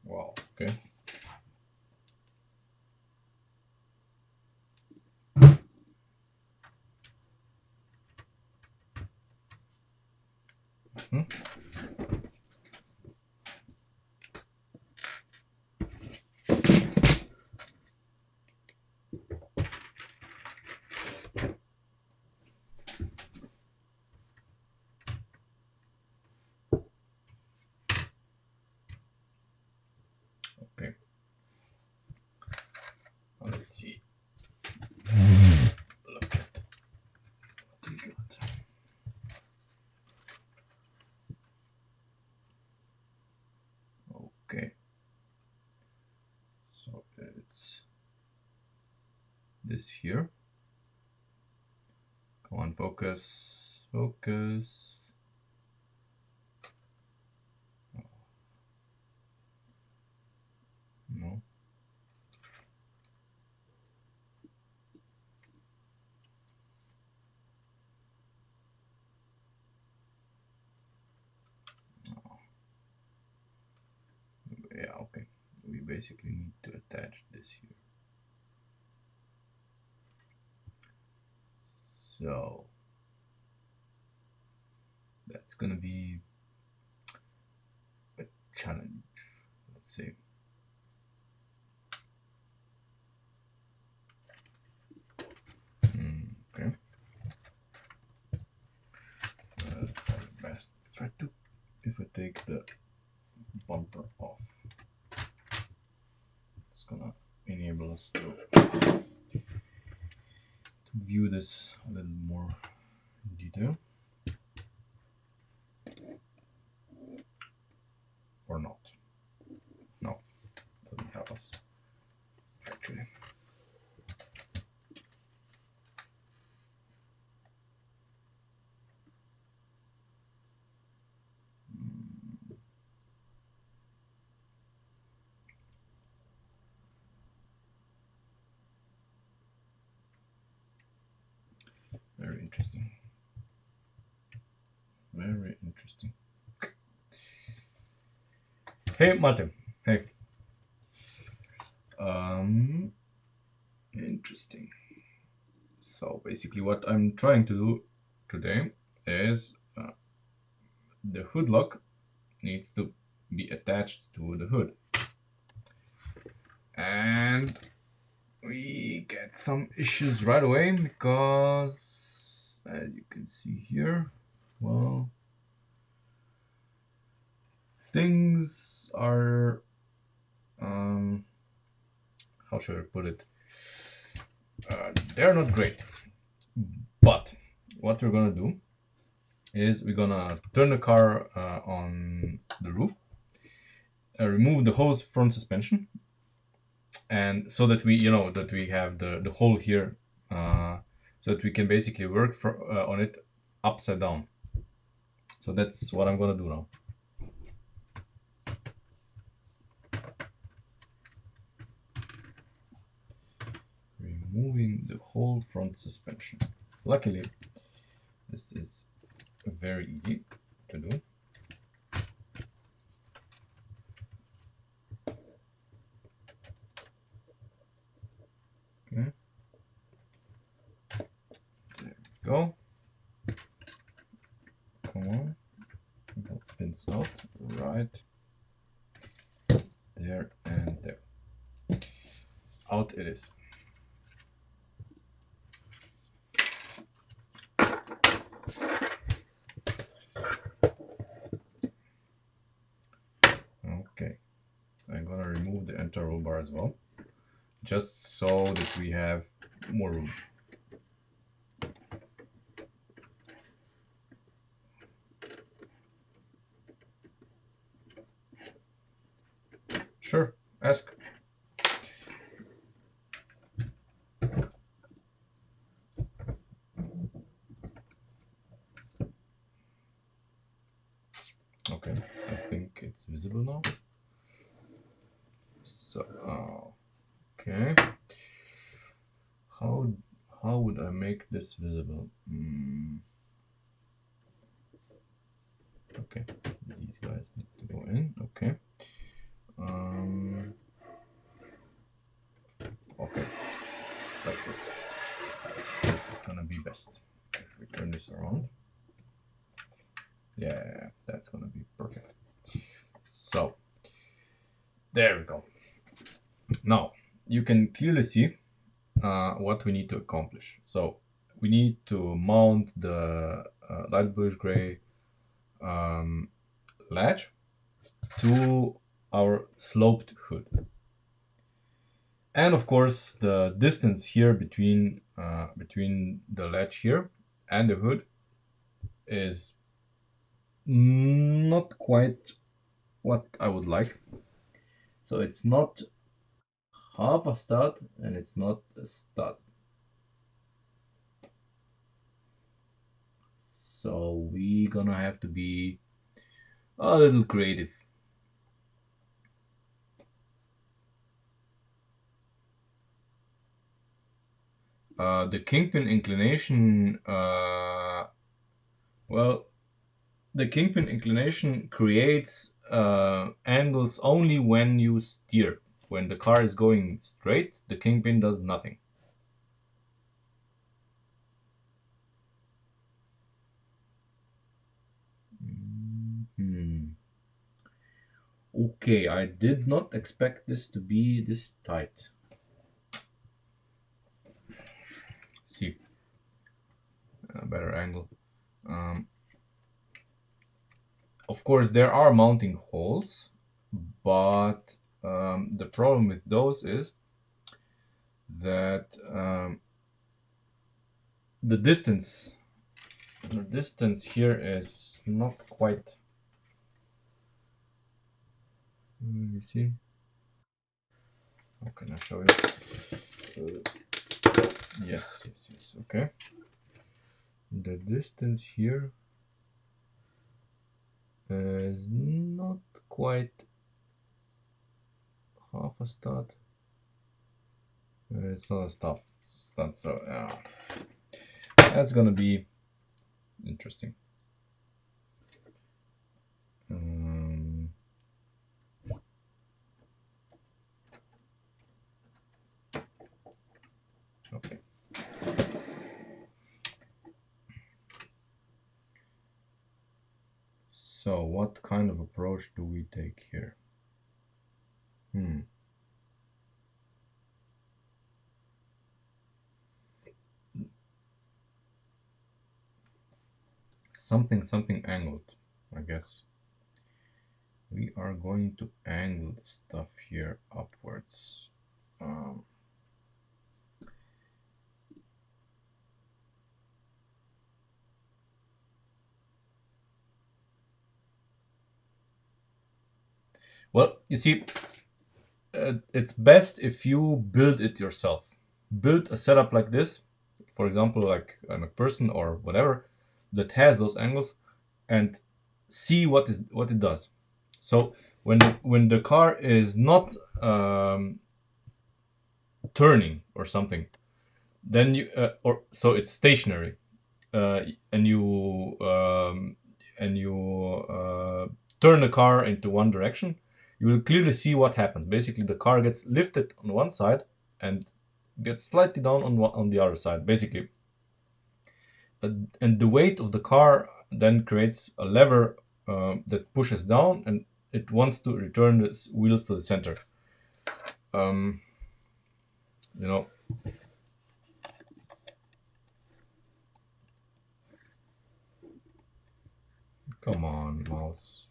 Wow, okay. Hmm. Okay. Well, let's see. Look at what we got. Okay. So it's this here. Come on, focus, focus. No. Yeah, okay. We basically need to attach this here. So that's gonna be a challenge, let's say. Okay. Best try to, if I take the bumper off, it's gonna enable us to view this a little more in detail. Or not. No, doesn't help us actually. Very interesting. Very interesting. Hey, Martin. Hey. Interesting. So basically, what I'm trying to do today is the hood lock needs to be attached to the hood, and we get some issues right away because, as you can see here, well, things are how should I put it? They're not great. But what we're gonna do is we're gonna turn the car on the roof, remove the whole front suspension, and so that we, that we have the hole here, so that we can basically work on it upside down. So that's what I'm gonna do now. Removing the whole front suspension. Luckily, this is very easy to do. Okay. There we go. Come on. That pins out right there and there. Out it is. Okay. I'm gonna remove the entire roll bar as well, just so that we have more room. Sure, ask. Okay, I think it's visible now. So, okay. How would I make this visible? Okay, these guys need to go in. Okay. Um, okay, like this. This is gonna be best. If we turn this around. Yeah, that's gonna be perfect. So, there we go. Now, you can clearly see what we need to accomplish. So, we need to mount the light bluish gray um, latch to our sloped hood. And of course, the distance here between the latch here and the hood is not quite what I would like. So it's not half a stud and it's not a stud. So we're gonna have to be a little creative. The kingpin inclination, well, the kingpin inclination creates angles only when you steer. When the car is going straight, the kingpin does nothing. Hmm. Okay, I did not expect this to be this tight. See, a better angle. Um, of course, there are mounting holes, but the problem with those is that the distance here is not quite. You see? How can I show you? Yes. Okay. The distance here is not quite half a stud. It's not a stud, so that's gonna be interesting. Um, okay. So what kind of approach do we take here? Something angled, I guess. We are going to angle the stuff here upwards. Well, you see, it's best if you build it yourself. Build a setup like this, for example, like a McPherson or whatever, that has those angles, and see what it does. So when the car is not turning or something, then you or so it's stationary, uh, and you um, turn the car into one direction, you will clearly see what happens. Basically, the car gets lifted on one side and gets slightly down on the other side. Basically, and the weight of the car then creates a lever that pushes down, and it wants to return the wheels to the center. Um, you know, come on, mouse.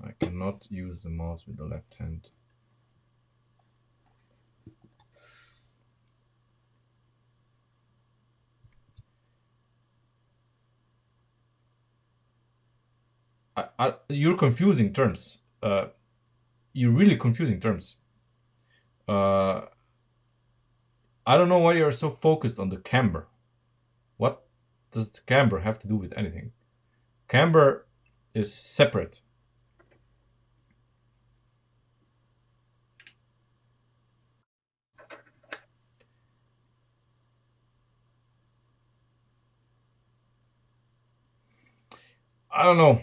I cannot use the mouse with the left hand. You're confusing terms. You're really confusing terms. Uh, I don't know why you're so focused on the camber. What does the camber have to do with anything? Camber is separate. I don't know.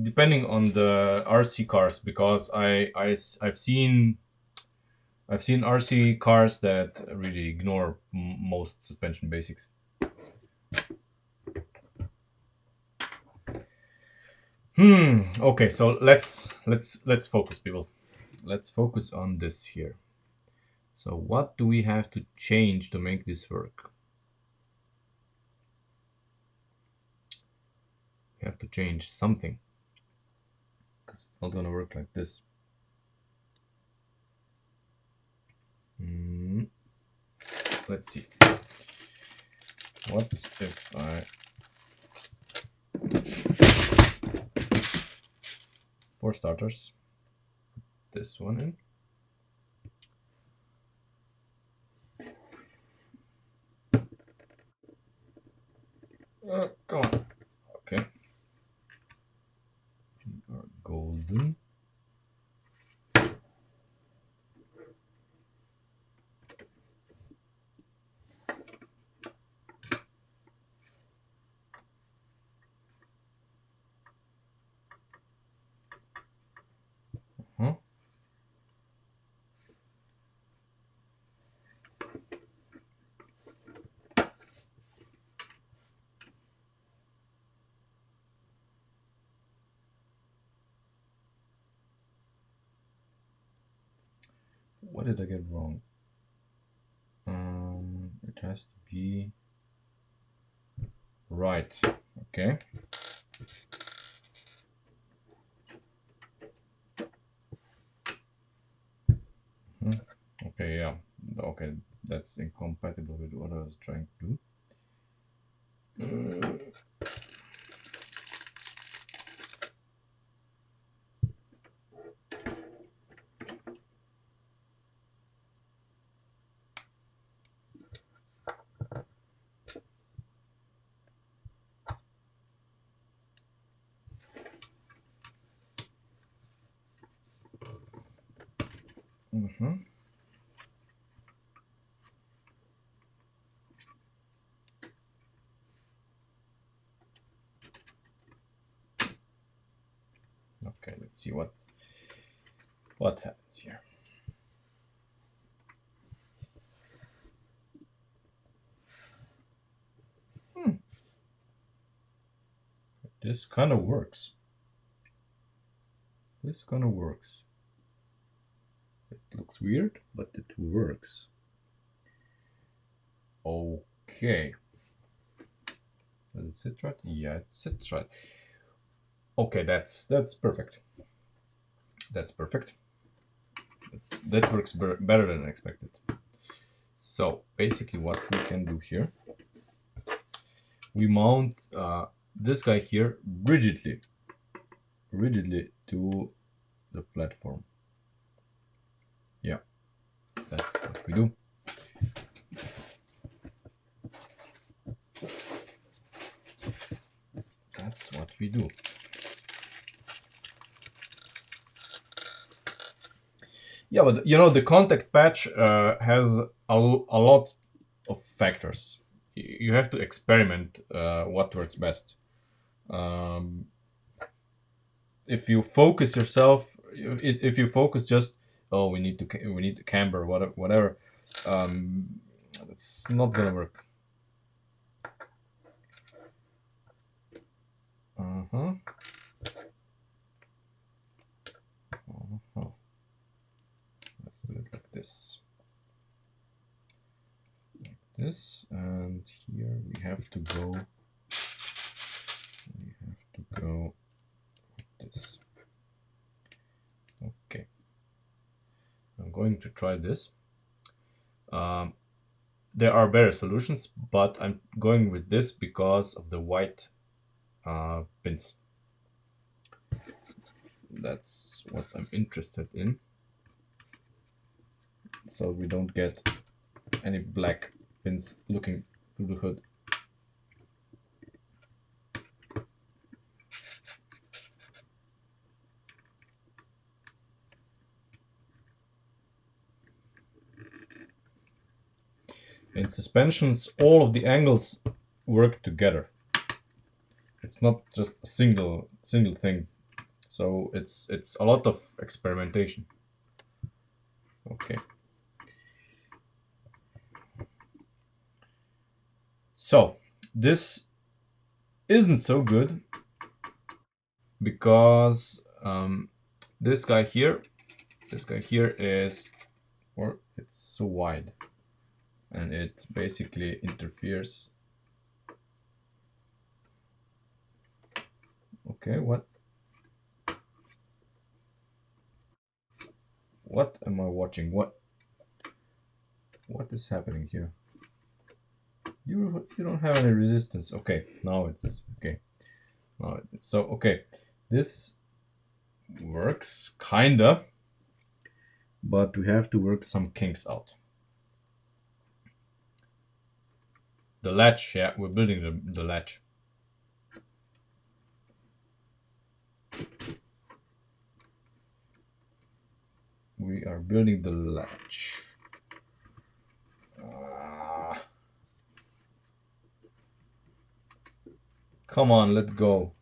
Depending on the RC cars, because I've seen RC cars that really ignore most suspension basics. Okay, so let's focus, people. Let's focus on this here. So what do we have to change to make this work? We have to change something, because it's not gonna work like this. Let's see. What if I, for starters, this one in? Come on. Okay. We are golden. Huh? What did I get wrong? It has to be right. Okay. Okay, yeah. Okay, that's incompatible with what I was trying to do. Okay, let's see what happens here. This kind of works. This kind of works. It looks weird, but it works. Okay. Does it sit right? Yeah, it sits right. Okay, that's perfect. That's perfect. That works better than expected. So basically what we can do here, we mount this guy here rigidly to the platform. Yeah, that's what we do. That's what we do. Yeah, but you know, the contact patch has a lot of factors. You have to experiment what works best. Um, if you focus yourself, if you focus just, oh, we need to camber, whatever, it's not gonna work. Uh-huh. Uh-huh. Let's do it like this. Like this, and here we have to go. We have to go like this. Okay. I'm going to try this. There are better solutions, but I'm going with this because of the white pins. That's what I'm interested in. So we don't get any black pins looking through the hood. In suspensions, all of the angles work together. It's not just a single thing. So it's a lot of experimentation. Okay. So this isn't so good because this guy here is, or it's so wide, and it basically interferes. Okay, what am I watching? What is happening here? You don't have any resistance. Okay, now it's okay. Now it's so okay. This works kinda, but we have to work some kinks out. The latch, yeah, we're building the latch. We are building the latch. Come on, let go.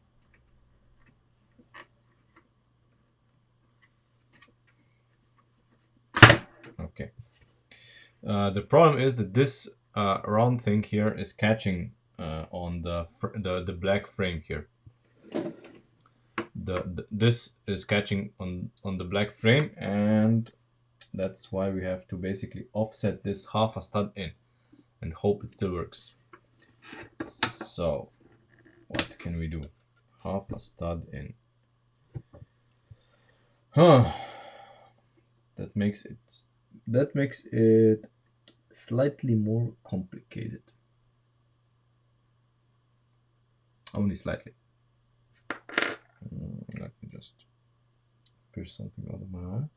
Okay. The problem is that this round thing here is catching on the black frame here. This is catching on the black frame, and that's why we have to basically offset this half a stud in and hope it still works. So what can we do? Half a stud in. Huh. That makes it slightly more complicated. Only slightly. Let me just fish something out of my eye.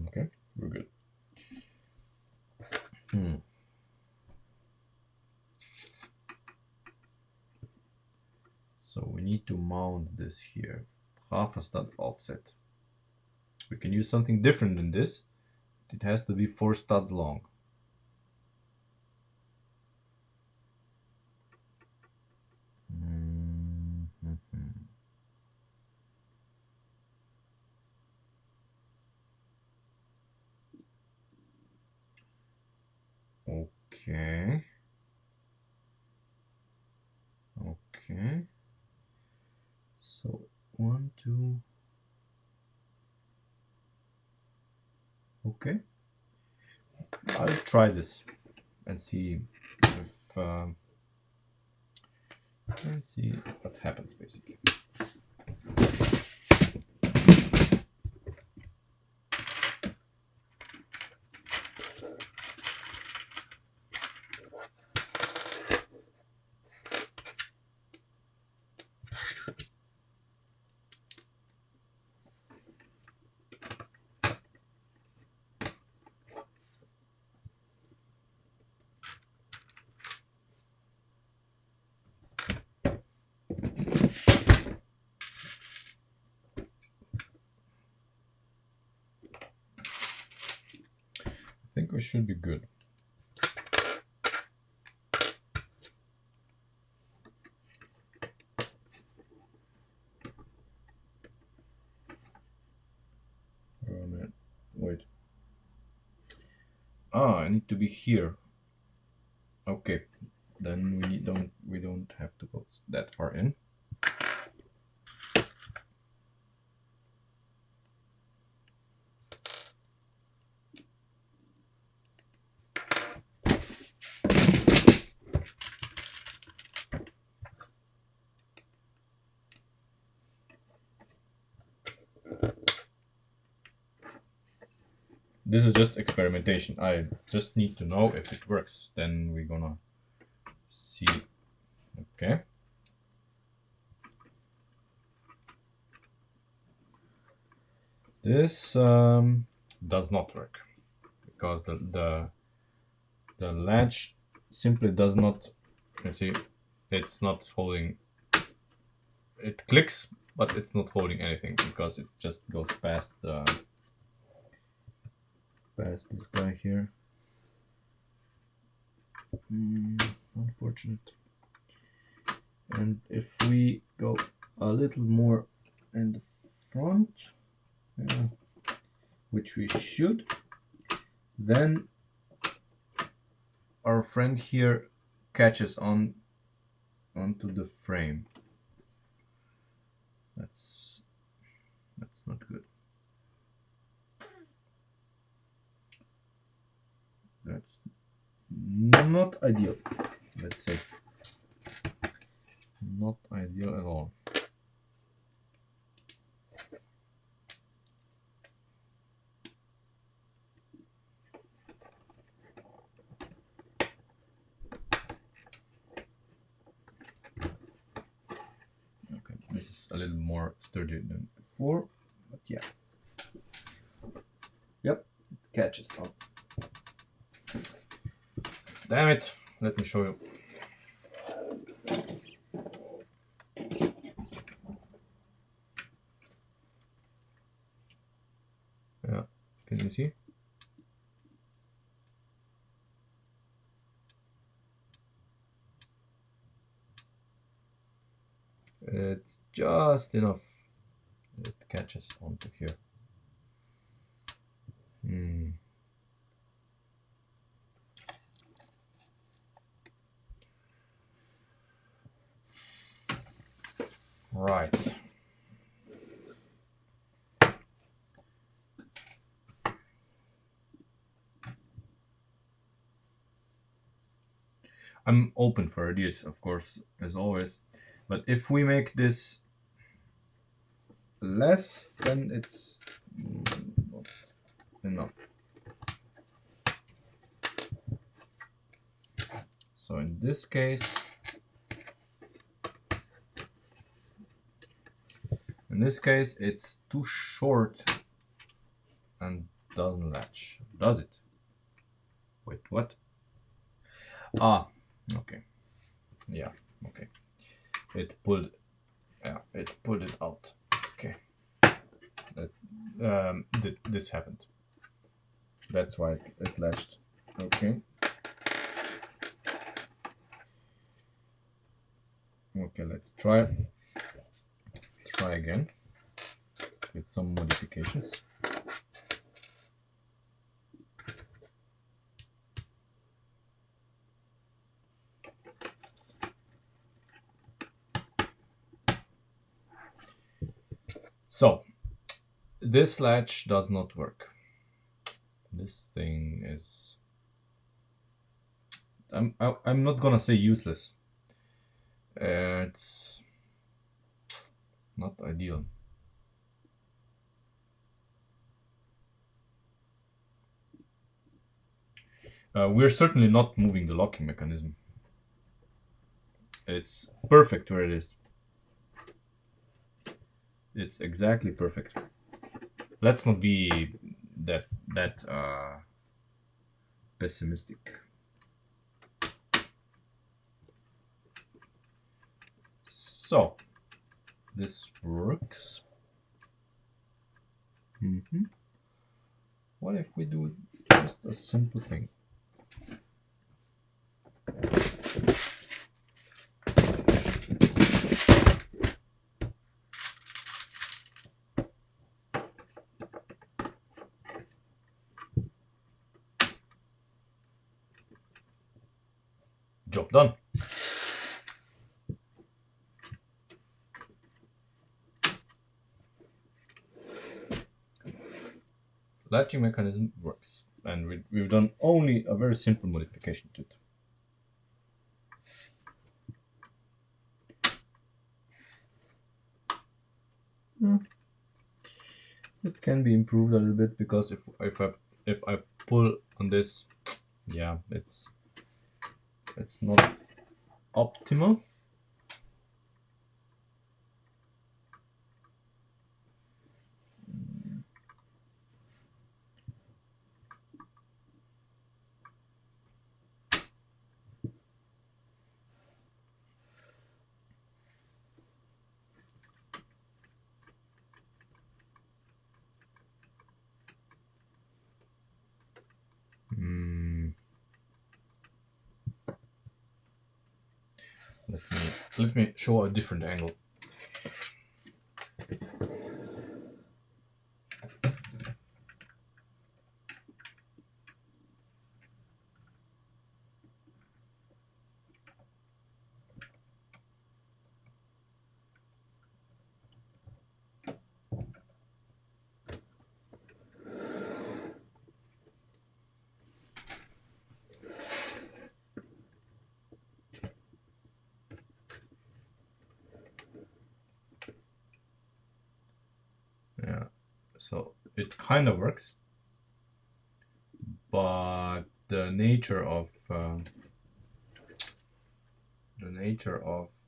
Okay, we're good. So we need to mount this here. Half a stud offset. We can use something different than this. It has to be 4 studs long. Okay. Okay. So 1, 2. Okay. I'll try this and see if let's see what happens basically. I think we should be good. Oh man, wait. Ah, I need to be here. Okay, then we don't have to go that far in. This is just experimentation. I just need to know if it works. Then we're gonna see. Okay. This does not work because the latch simply does not. You see, it's not holding. It clicks, but it's not holding anything because it just goes past this guy here. unfortunate. And if we go a little more in the front, which we should, then our friend here catches on onto the frame. That's not good. That's not ideal. Let's say not ideal at all. Okay, this is a little more sturdy than before, but yeah. Yep, it catches on. Damn it, let me show you. Yeah, can you see? It's just enough. It catches onto here. Right. I'm open for ideas, of course, as always. But if we make this less, then it's not enough. So in this case, it's too short and doesn't latch. Does it? Wait, what? Ah, okay. Yeah, okay. It pulled it out. Okay. This happened. That's why it latched. Okay. Okay, let's try again with some modifications. So this latch does not work. This thing is, I'm not gonna say useless. It's not ideal. We're certainly not moving the locking mechanism. It's perfect where it is. It's exactly perfect. Let's not be that pessimistic. So this works. What if we do just a simple thing? Job done. Latching mechanism works, and we've done only a very simple modification to it. It can be improved a little bit, because if I pull on this, yeah, it's not optimal. Let me show a different angle. Yeah, so it kind of works, but the nature of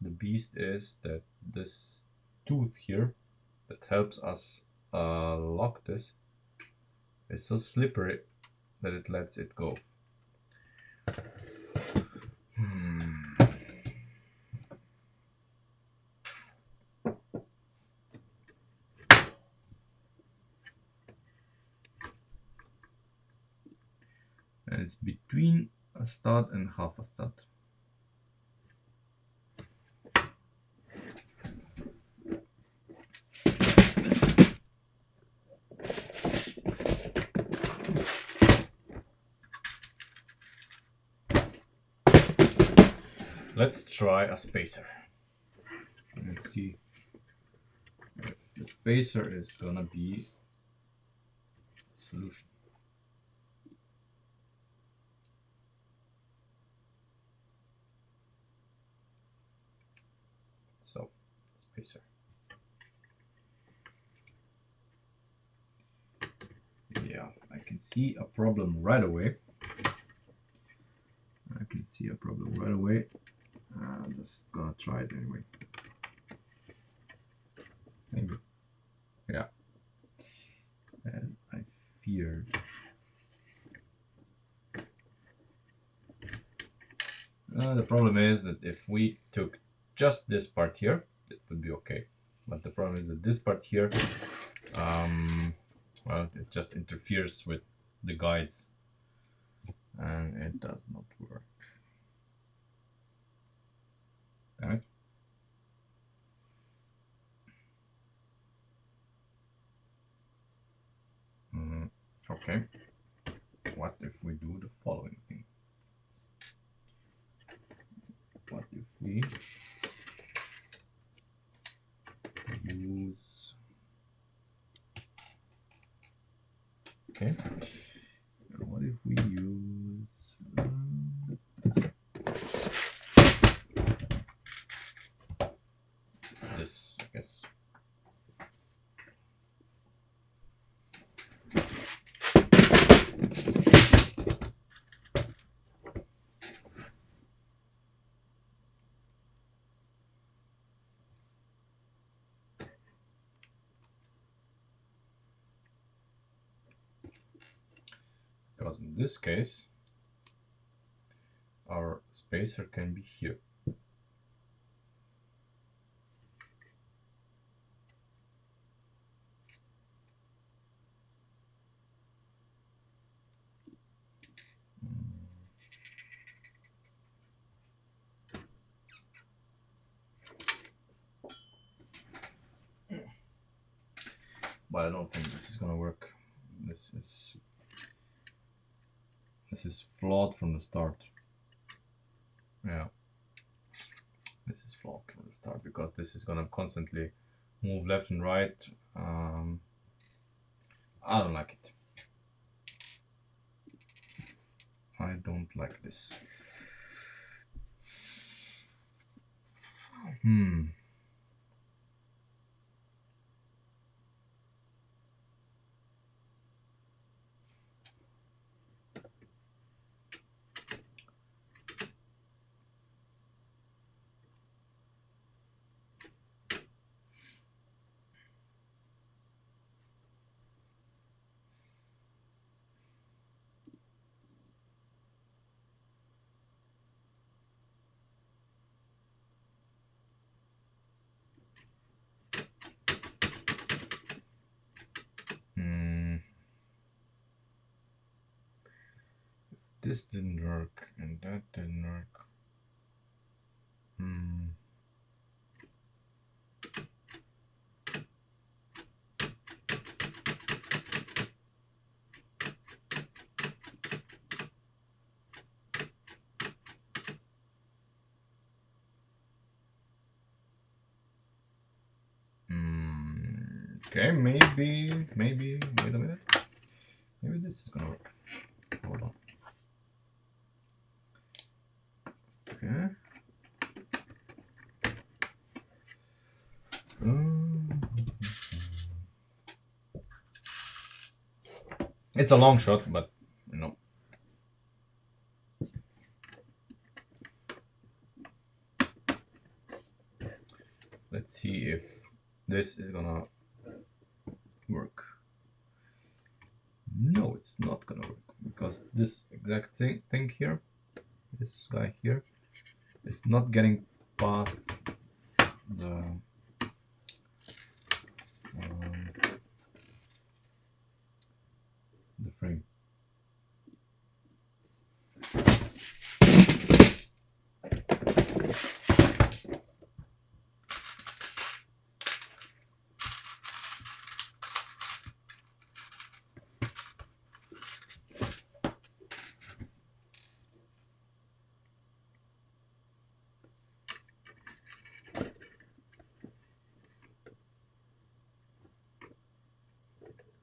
the beast is that this tooth here that helps us lock this is so slippery that it lets it go. And it's between a stud and half a stud. Let's try a spacer. Let's see if the spacer is gonna be a solution. So, spacer. Yeah, I can see a problem right away. I'm just gonna try it anyway. Maybe. Yeah. And I feared. The problem is that if we took just this part here, it would be okay. But the problem is that this part here, well, it just interferes with the guides, and it does not work. Damn it. Okay. What if we do the following thing? What if we use... Okay. What if we use... this, I guess. Because in this case, our spacer can be here. But I don't think this is gonna work. This is flawed from the start. Yeah, this is flawed from the start because this is gonna constantly move left and right. I don't like it. I don't like this. This didn't work and that didn't work. Hmm. Okay, maybe, wait a minute. Maybe this is gonna work. Hold on. Okay. It's a long shot, but you know. Let's see if this is gonna work. No, it's not gonna work because this exact thing here, this guy here, is not getting past the the frame.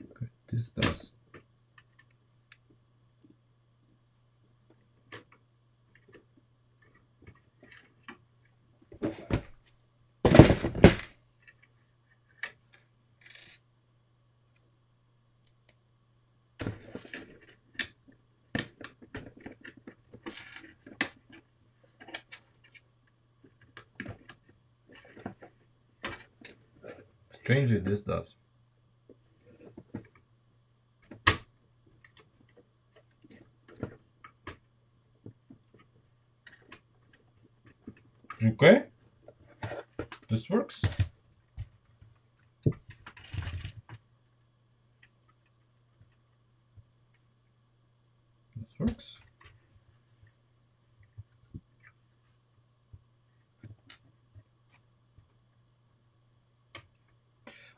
Okay, this does. Strangely, this does. Okay, this works. This works.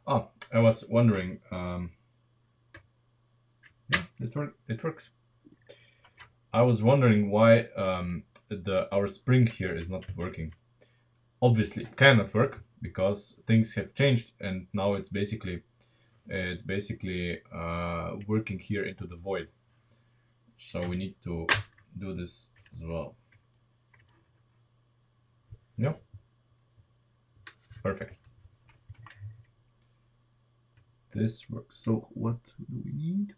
Ah, I was wondering. Yeah, it works. I was wondering why our spring here is not working. Obviously, it cannot work because things have changed, and now it's basically working here into the void. So we need to do this as well. Yeah, perfect. This works. So what do we need?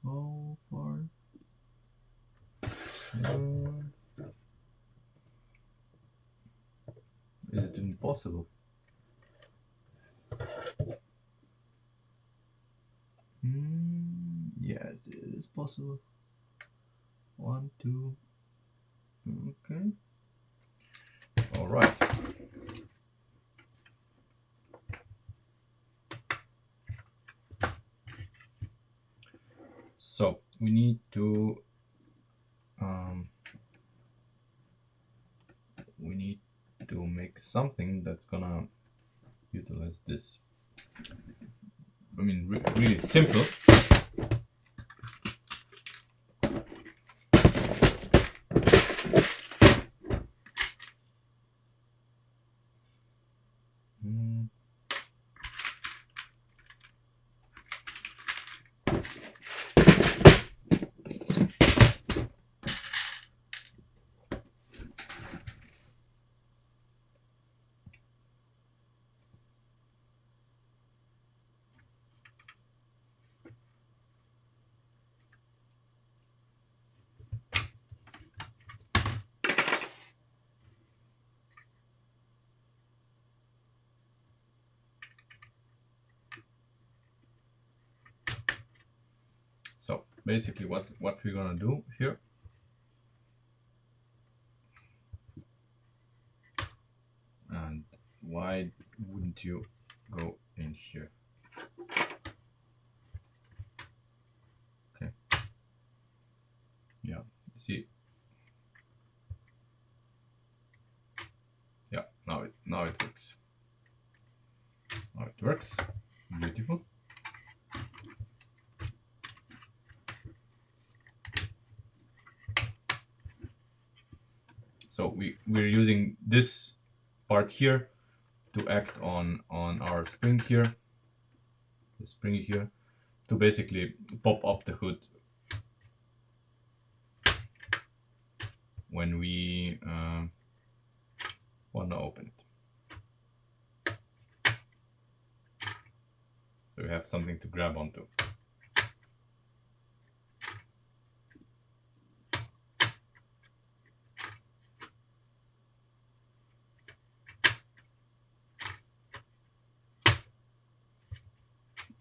How far? Is it impossible? Yes, it is possible. 1, 2. Okay. All right. So we need to make something that's gonna utilize this. I mean, really simple. So basically, what we're gonna do here. And why wouldn't you go in here? Okay. Yeah. See. now it works. Now it works. Beautiful. So we're using this part here to act on our spring here, the spring here, to basically pop up the hood when we want to open it. So we have something to grab onto.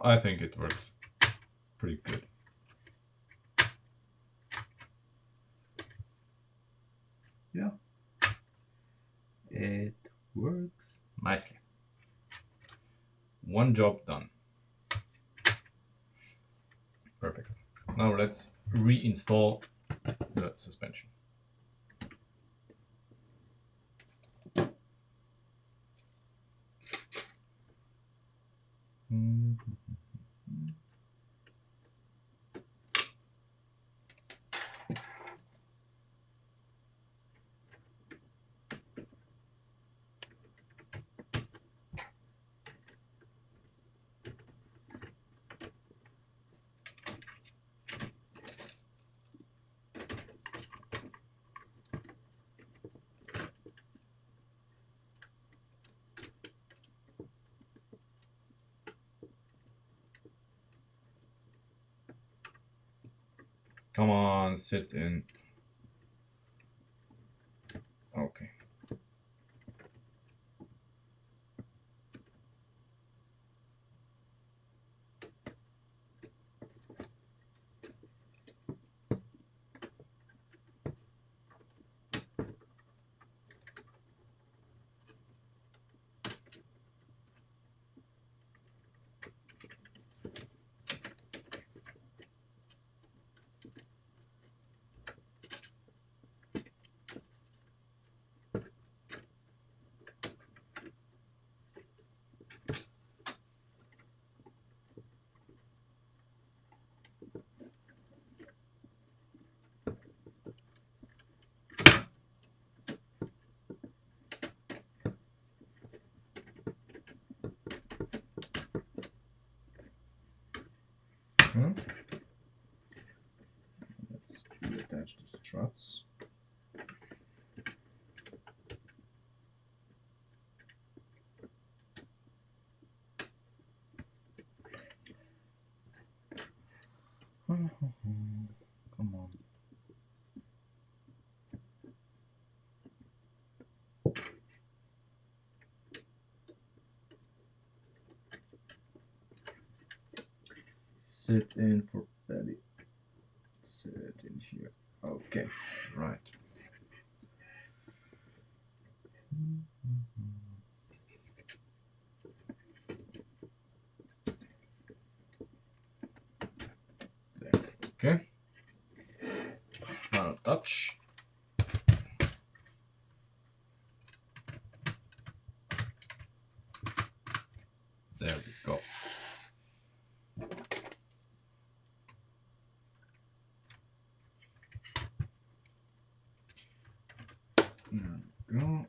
I think it works pretty good. Yeah, it works nicely. One job done. Perfect. Now let's reinstall the suspension. Come on, sit in. Okay. Let's reattach the struts. Come on. Sit in for belly. Sit in here. Okay, right. There. Okay. Final touch. There we go. There we go.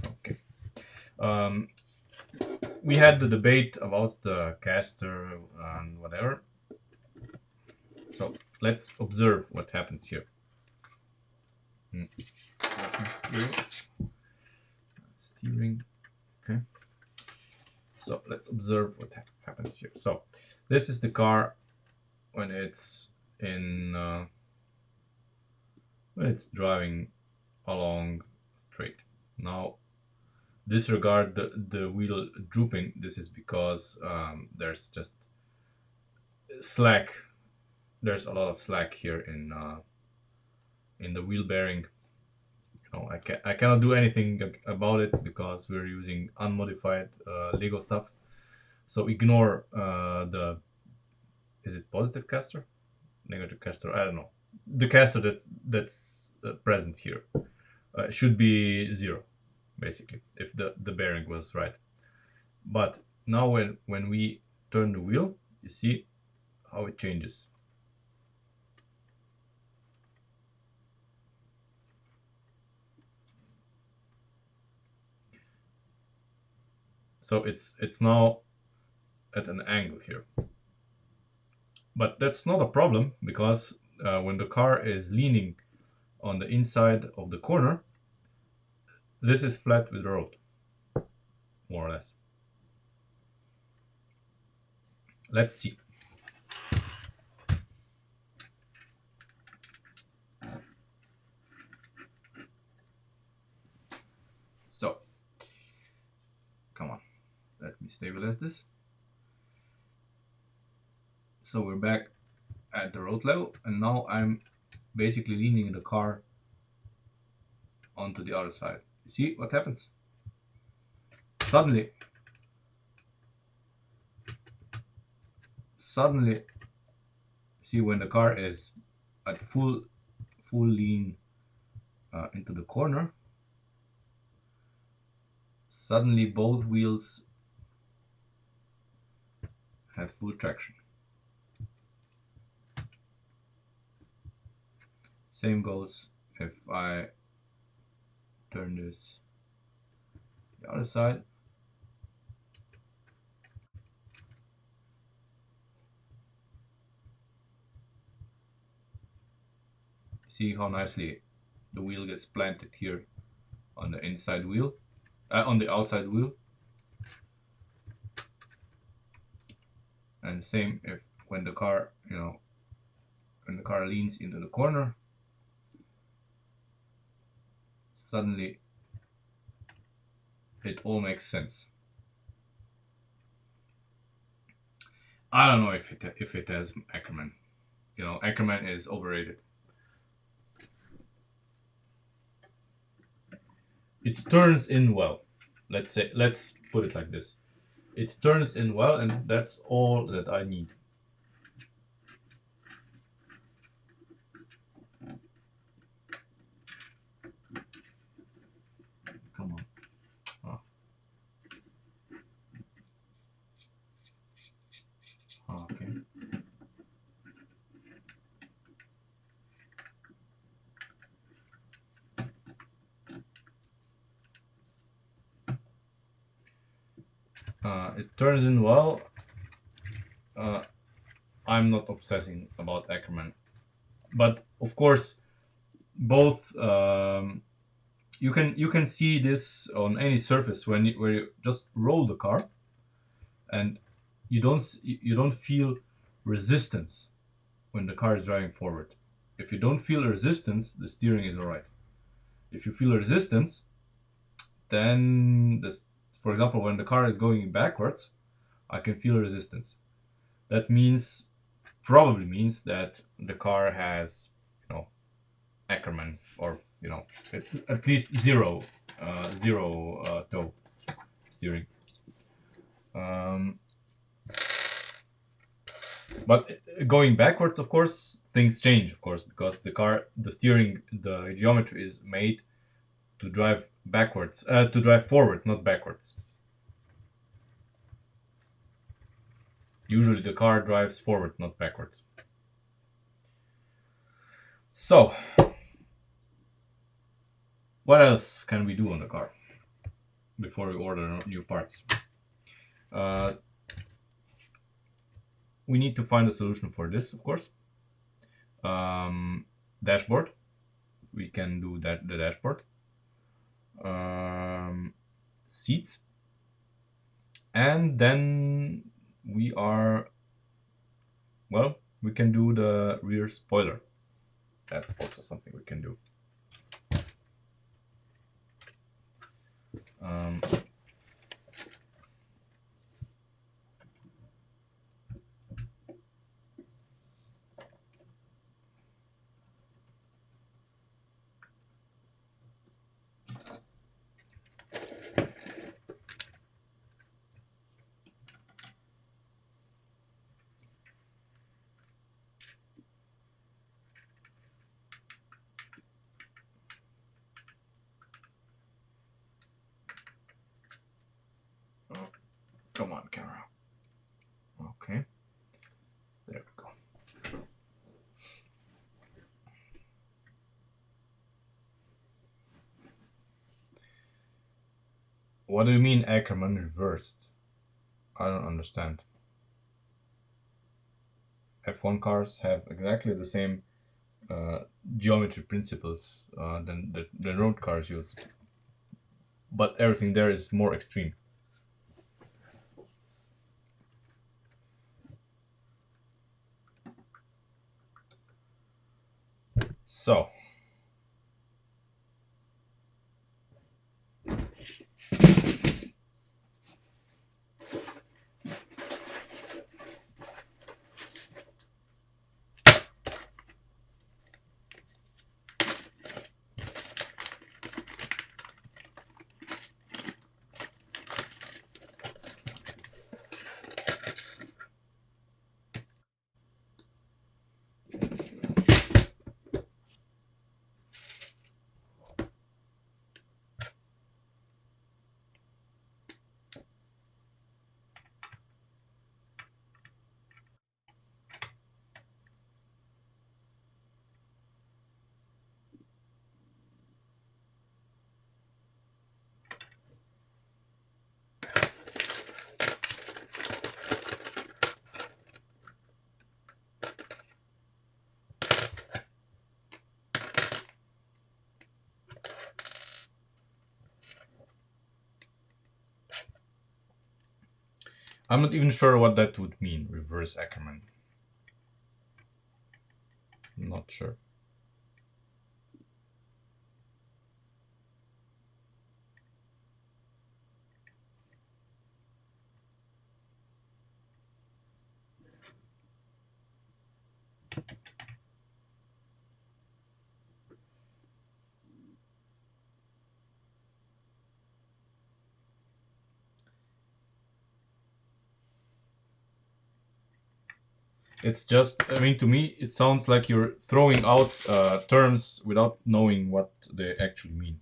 Okay. We had the debate about the caster and whatever. So let's observe what happens here. Steering. Okay. So let's observe what happens here. So this is the car when it's in when it's driving along straight. Now disregard the wheel drooping. This is because there's just slack. There's a lot of slack here in the wheel bearing No, I cannot do anything about it because we're using unmodified Lego stuff. So ignore the, is it positive caster, negative caster? I don't know. The caster that's present here should be 0, basically, if the bearing was right. But now when we turn the wheel, you see how it changes. So it's now at an angle here. But that's not a problem because when the car is leaning on the inside of the corner, this is flat with the road, more or less. Let's see. So, come on, let me stabilize this. So we're back at the road level, and now I'm basically leaning the car onto the other side. See what happens? Suddenly, see when the car is at full lean into the corner, suddenly both wheels have full traction. Same goes if I turn this the other side. See how nicely the wheel gets planted here on the inside wheel, on the outside wheel. And same if when the car, when the car leans into the corner, suddenly it all makes sense. I don't know if it has Ackerman. Ackerman is overrated. It turns in well. Let's put it like this. It turns in well, and that's all that I need. Come on. Okay. It turns in well. I'm not obsessing about Ackerman, but of course, both you can see this on any surface where you just roll the car, and you don't feel resistance when the car is driving forward. If you don't feel resistance, the steering is alright. If you feel resistance, then this, for example, when the car is going backwards, I can feel resistance. That probably means that the car has, Ackerman, or at least zero toe steering. Um, but going backwards, of course, things change, of course, because the steering, the geometry is made to drive backwards, to drive forward, not backwards. Usually the car drives forward, not backwards. So, what else can we do on the car before we order new parts? Uh, we need to find a solution for this, of course. Dashboard. We can do that. The dashboard. Seats. And then we can do the rear spoiler. That's also something we can do. Come on, camera. Okay. There we go. What do you mean Ackerman reversed? I don't understand. F1 cars have exactly the same uh, geometry principles than the road cars use, but everything there is more extreme. So, I'm not even sure what that would mean, reverse Ackerman. Not sure. It's just, I mean, to me, it sounds like you're throwing out terms without knowing what they actually mean.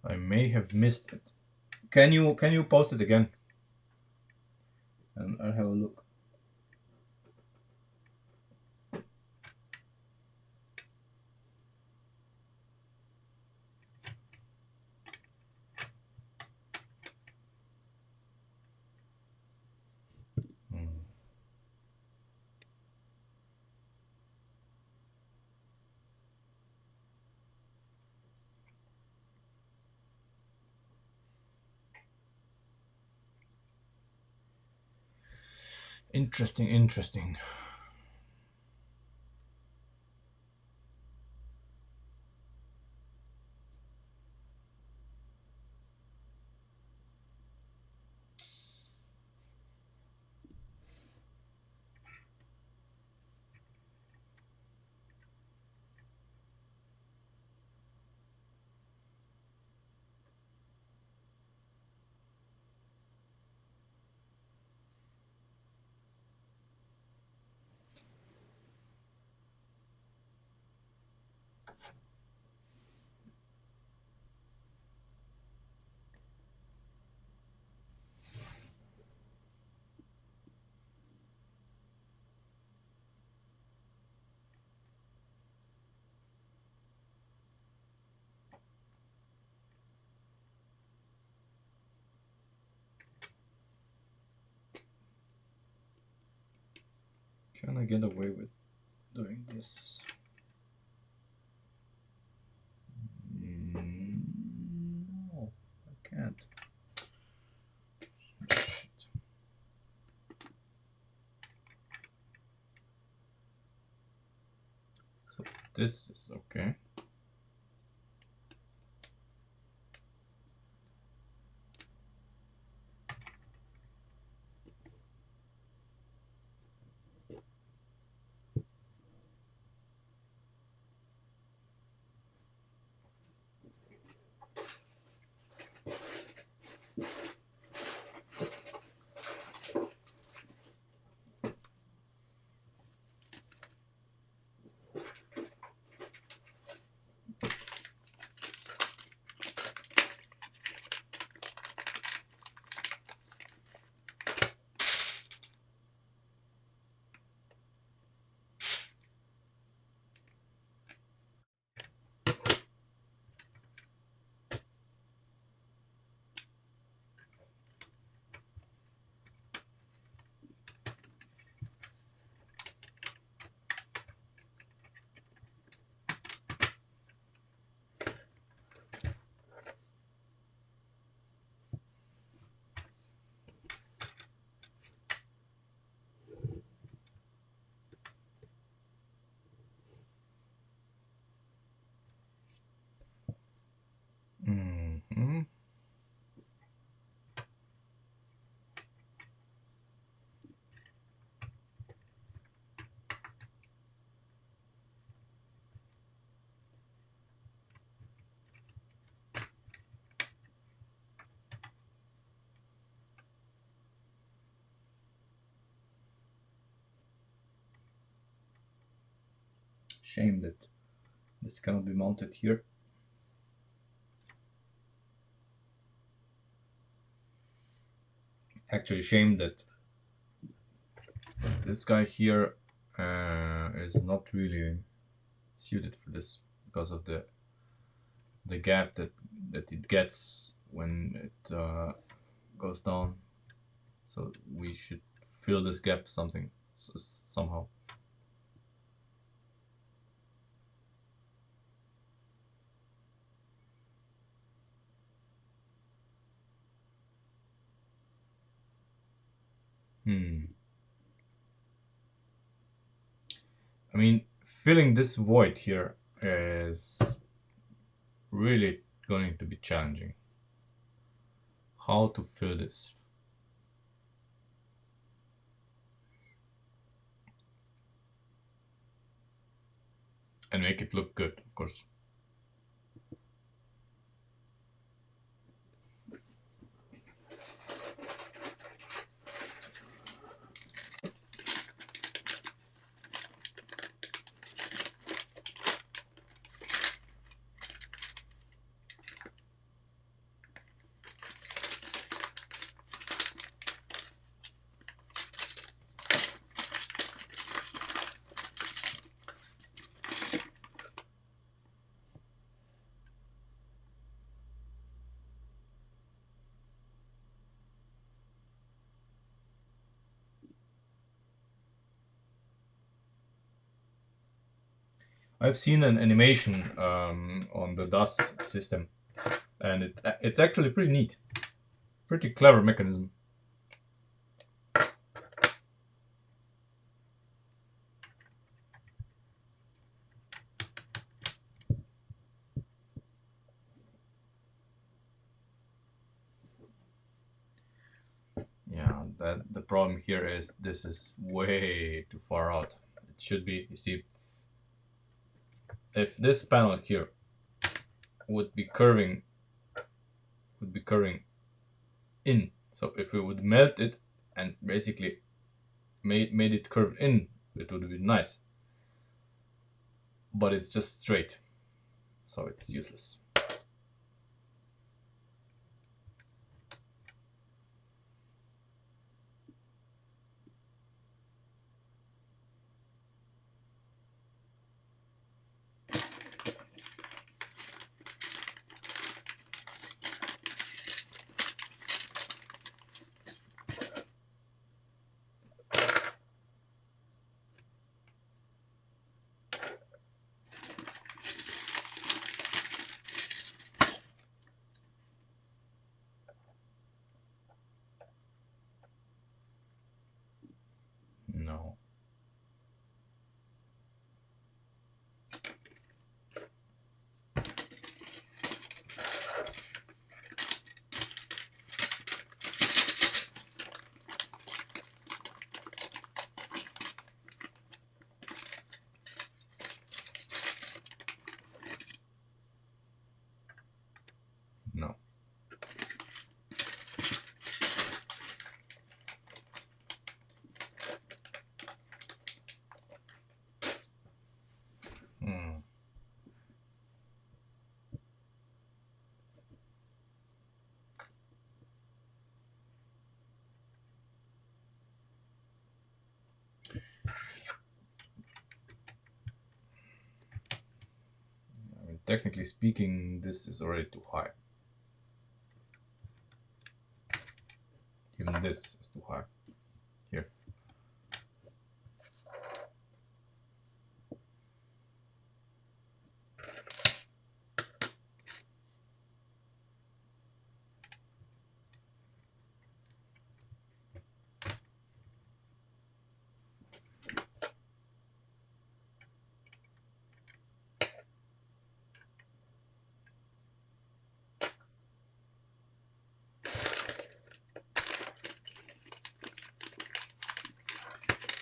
I may have missed it. Can you post it again? And I'll have a look. Hmm. Interesting, interesting. Can I get away with doing this? No, I can't. Shit. So this is okay. Mm-hmm. Shame that this cannot be mounted here. Actually, shame that this guy here is not really suited for this because of the gap that it gets when it goes down. So we should fill this gap somehow. I mean, filling this void here is really going to be challenging. How to fill this? And make it look good, of course. I've seen an animation on the DAS system, and it's actually pretty neat, pretty clever mechanism. Yeah, that the problem here is this is way too far out. It should be, you see, if this panel here would be curving, in. So if we would melt it and basically made it curve in, it would be nice. But it's just straight, so it's useless. No. No. Hmm. I mean, technically speaking, this is already too high. Even this is too high. Here.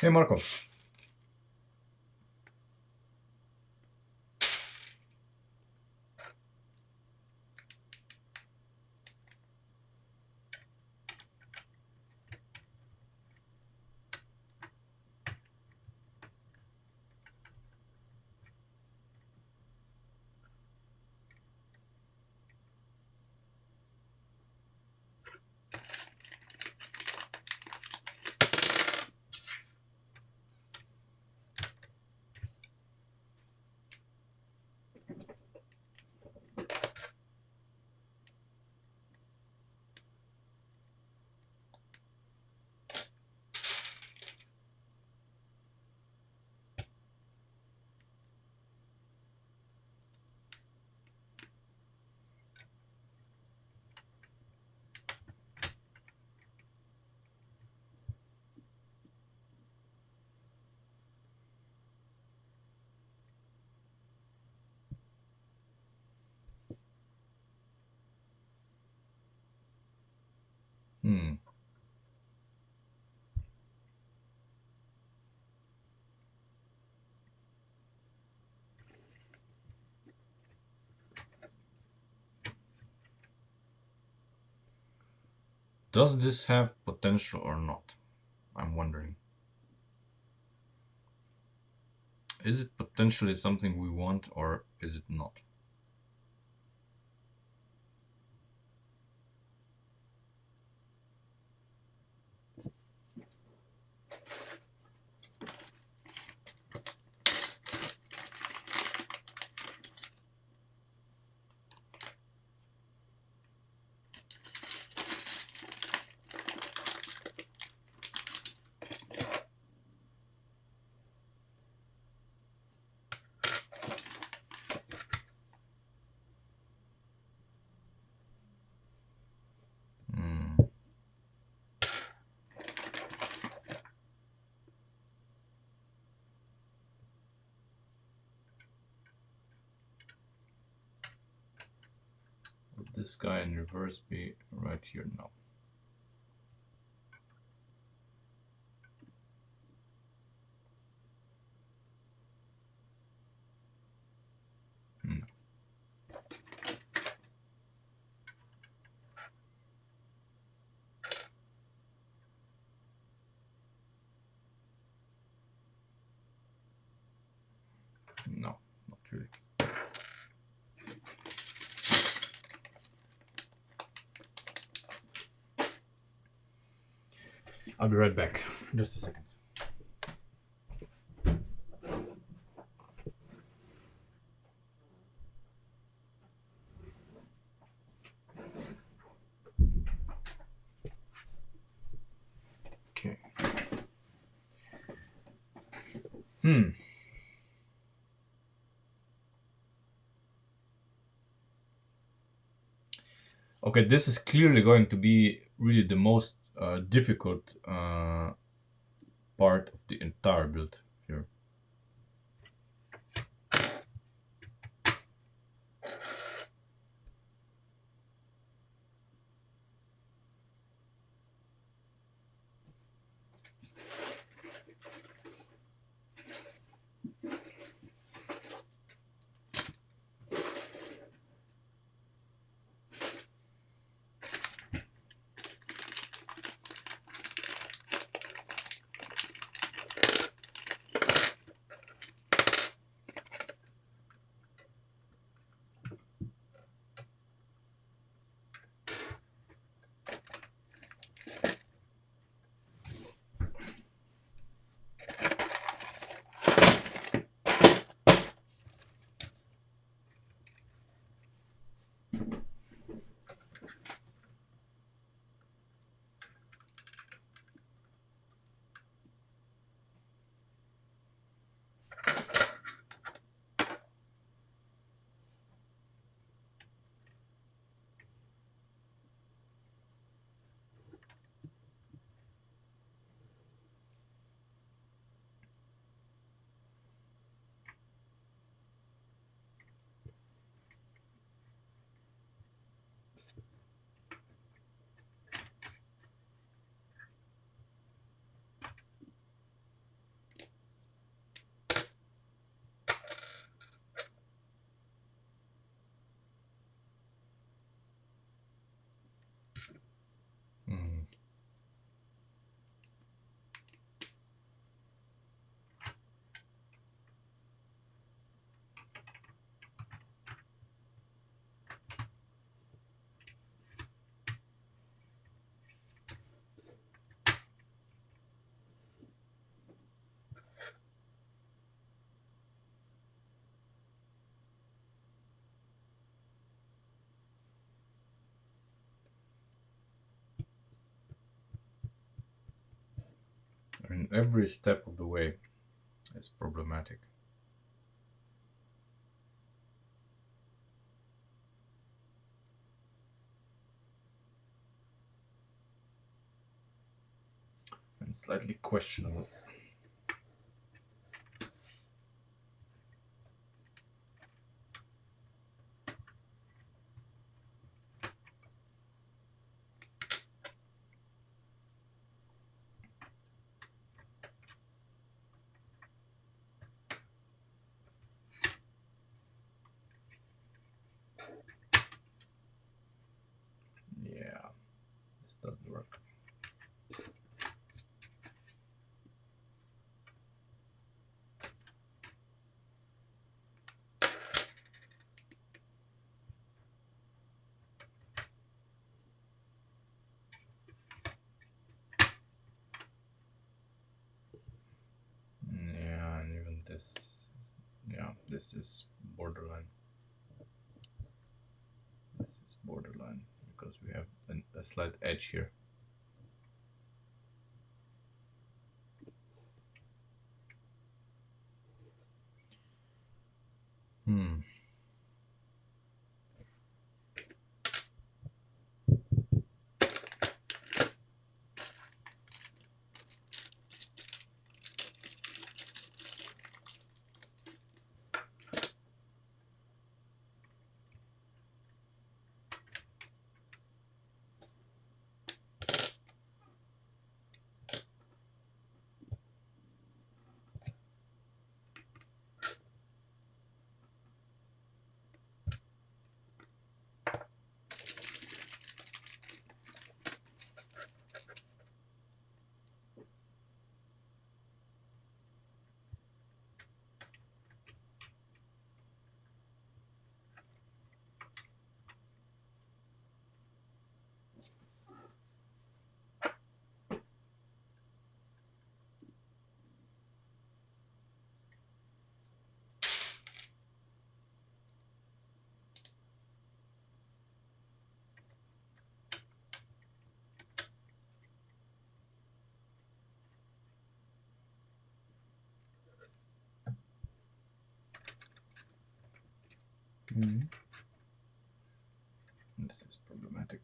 Hey, Marco. Hmm. Does this have potential or not? I'm wondering. Is it potentially something we want or is it not? Hmm. Would this guy in reverse be right here? No. No. No, not really. I'll be right back. Just a second. Okay. Hmm. Okay, this is clearly going to be really the most difficult part of the entire build here. I mean, every step of the way is problematic. And slightly questionable. Yeah, this doesn't work. Yeah, and even this, yeah, this is borderline. This is borderline because we have a slight edge here. Hmm. This is problematic.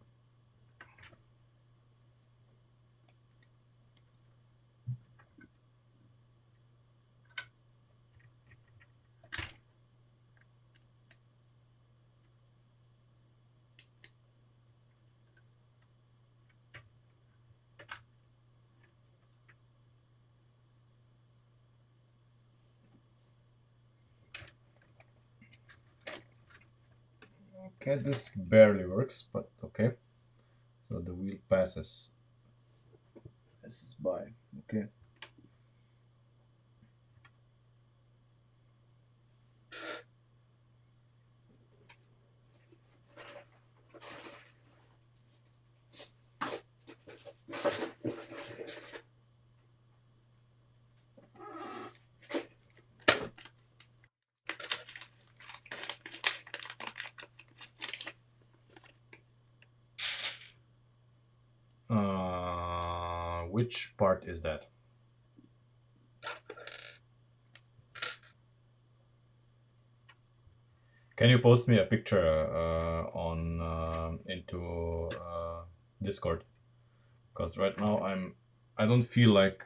Okay, this barely works, but okay. So the wheel passes by. Okay. Which part is that? Can you post me a picture on into Discord? Because right now I don't feel like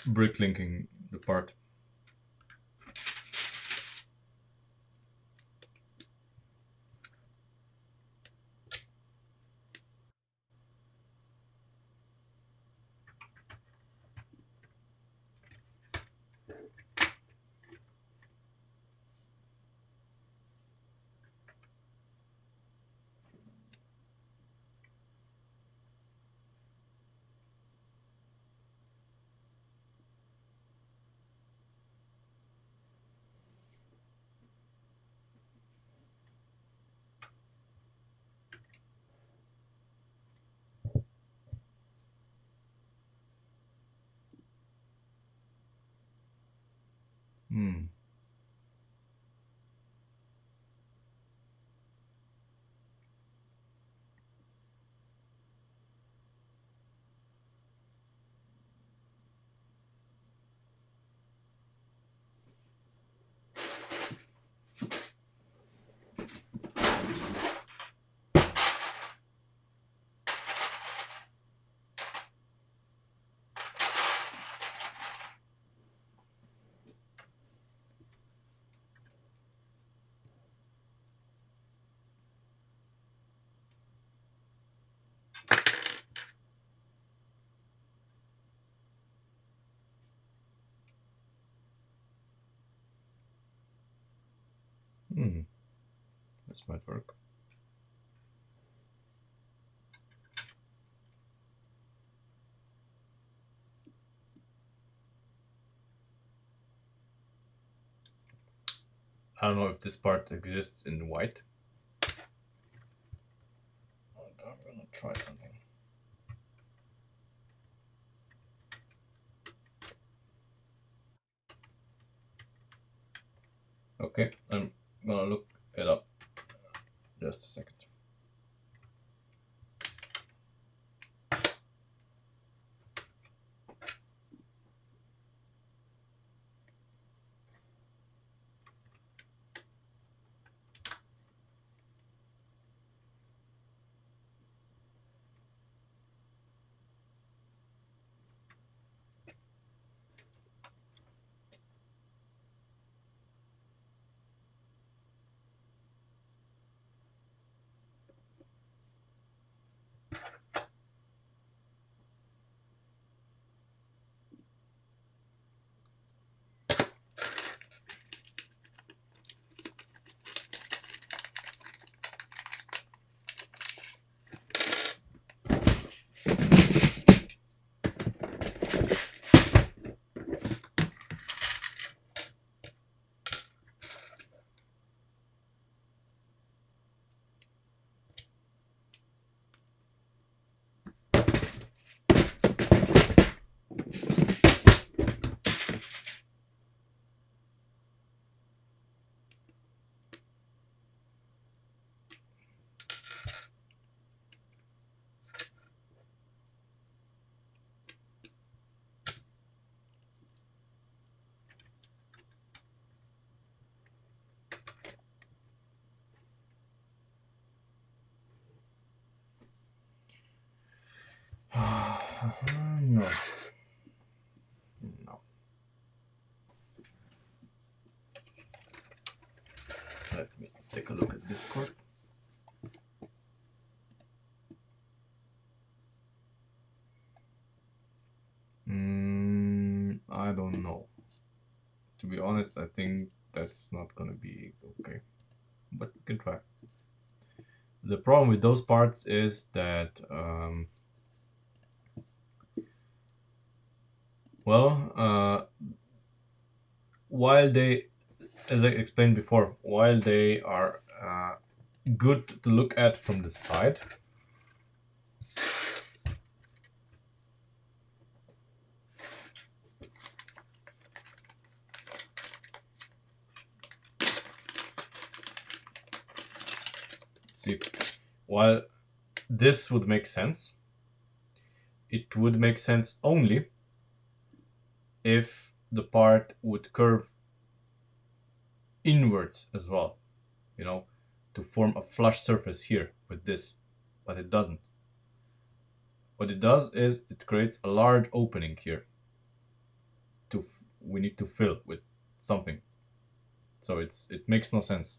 bricklinking the part. Hmm. Hmm. This might work. I don't know if this part exists in white. I'm gonna try something. Okay, I'm gonna look it up. Just a second. No. No. Let me take a look at Discord. I don't know. To be honest, I think that's not gonna be okay. But we can try. The problem with those parts is that, well, while they, as I explained before, while they are good to look at from the side, see, while this would make sense, it would make sense only if the part would curve inwards as well, you know, to form a flush surface here with this, but it doesn't. What it does is it creates a large opening here to we need to fill with something. So it makes no sense.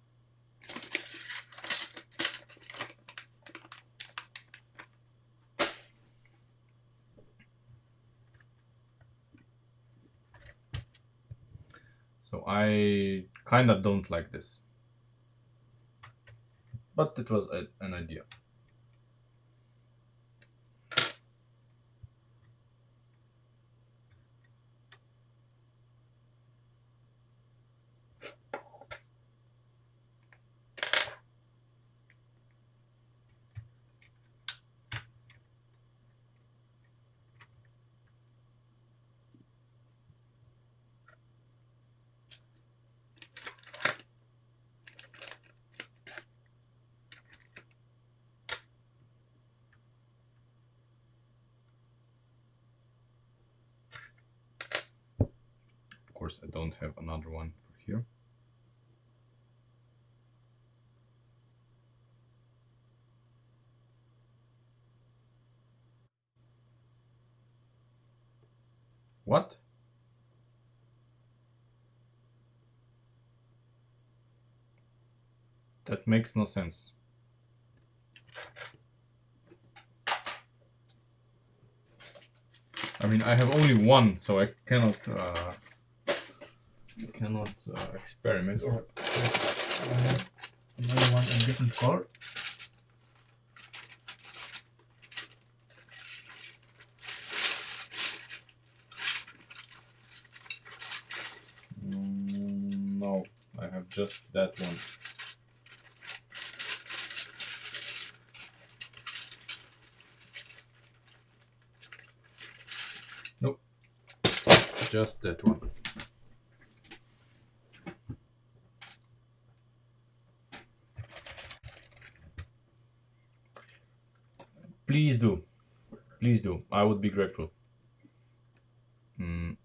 So I kind of don't like this, but it was an idea. Of course, I don't have another one for here. What? That makes no sense. I mean, I have only one, so I cannot experiment. Or I have another one in different color. No, I have just that one. Nope, just that one. Please do. Please do. I would be grateful. Mm.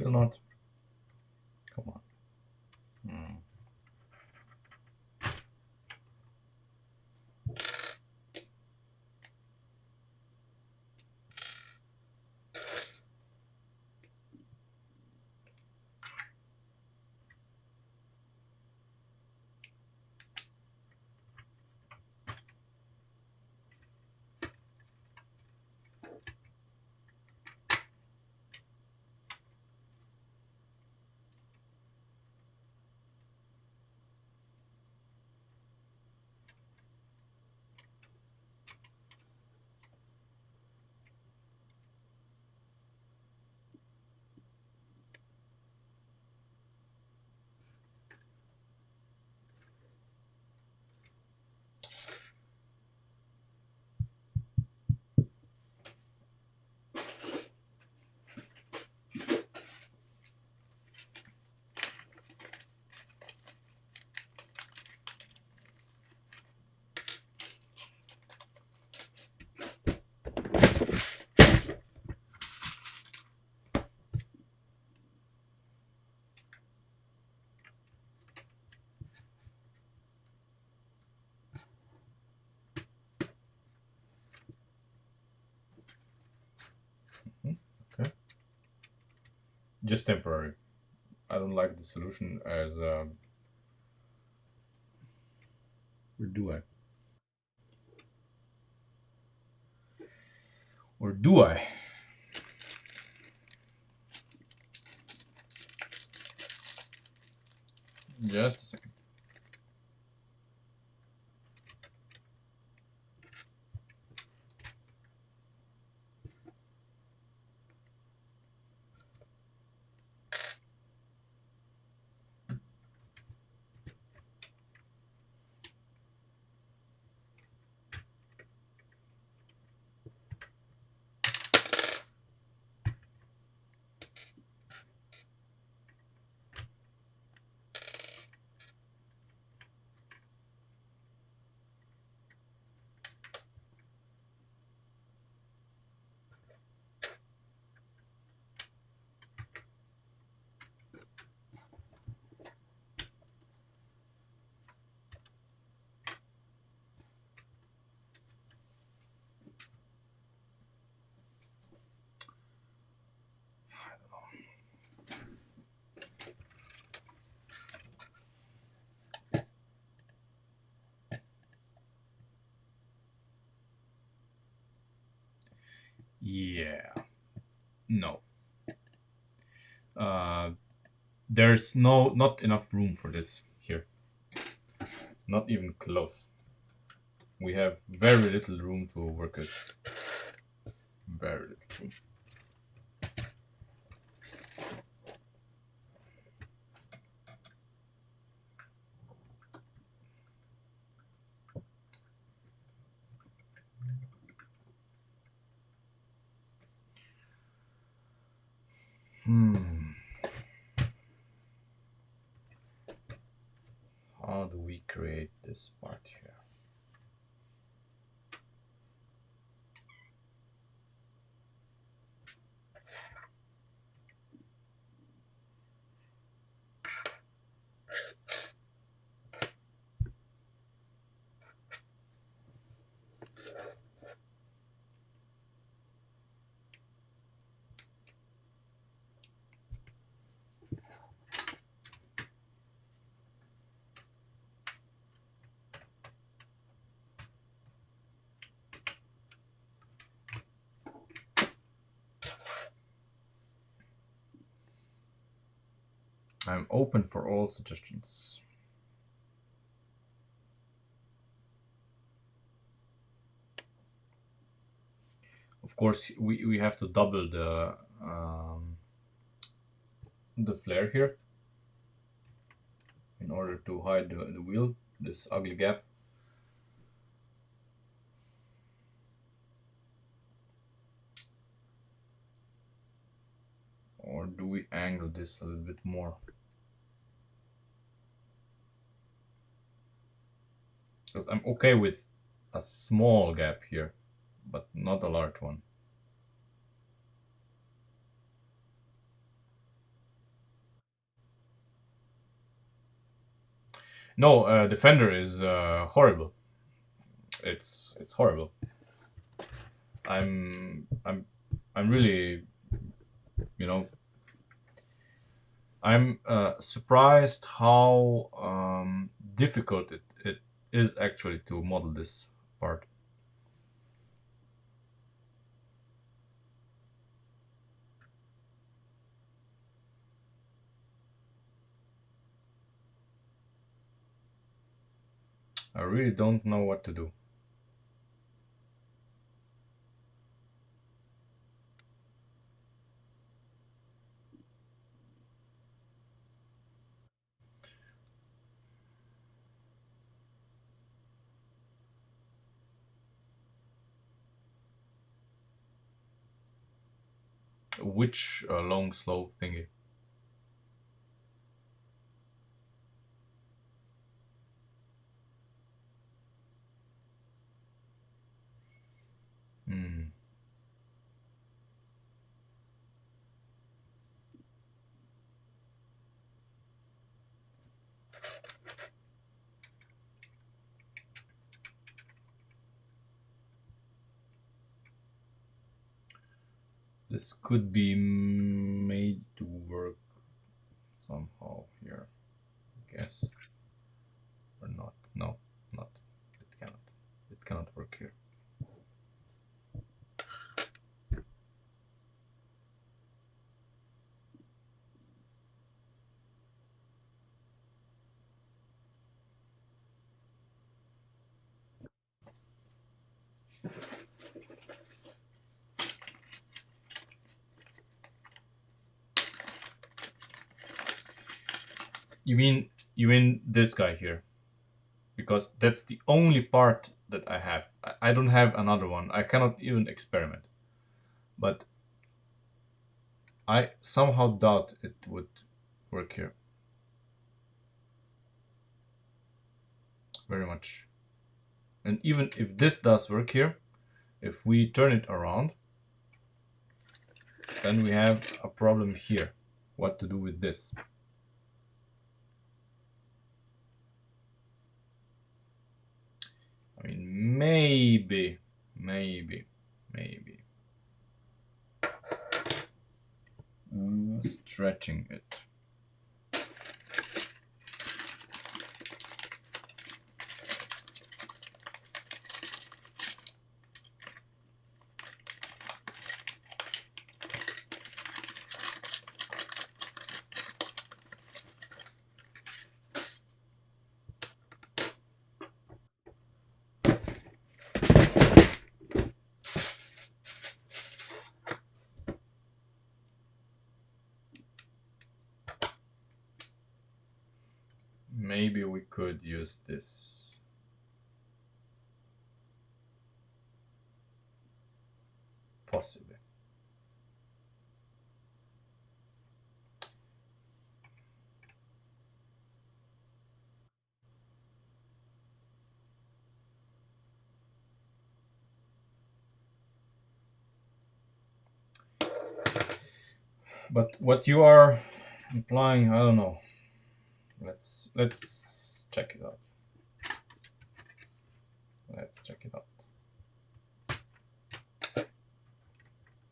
Still not. Come on. Hmm. Okay. Just temporary. I don't like the solution as or do I? Or do I? Just a second. Yeah. No. Uh, there's not enough room for this here. Not even close. We have very little room to work with. Very little room. Hmm. How do we create this part here? I'm open for all suggestions. Of course, we have to double the flare here in order to hide the wheel, this ugly gap. Or do we angle this a little bit more? Because I'm okay with a small gap here, but not a large one. No, the fender is horrible. It's horrible. I'm I'm I'm really, you know, I'm surprised how difficult it is actually to model this part. I really don't know what to do. Which long slow thingy? Hmm. This could be made to work somehow here, I guess. Or not. No, not. It cannot. It cannot work here. You mean this guy here? Because that's the only part that I have. I don't have another one. I cannot even experiment. But I somehow doubt it would work here. Very much. And even if this does work here, if we turn it around, then we have a problem here. What to do with this? I mean, maybe stretching it. Maybe we could use this. Possibly. But what you are implying, I don't know. Let's check it out. Let's check it out.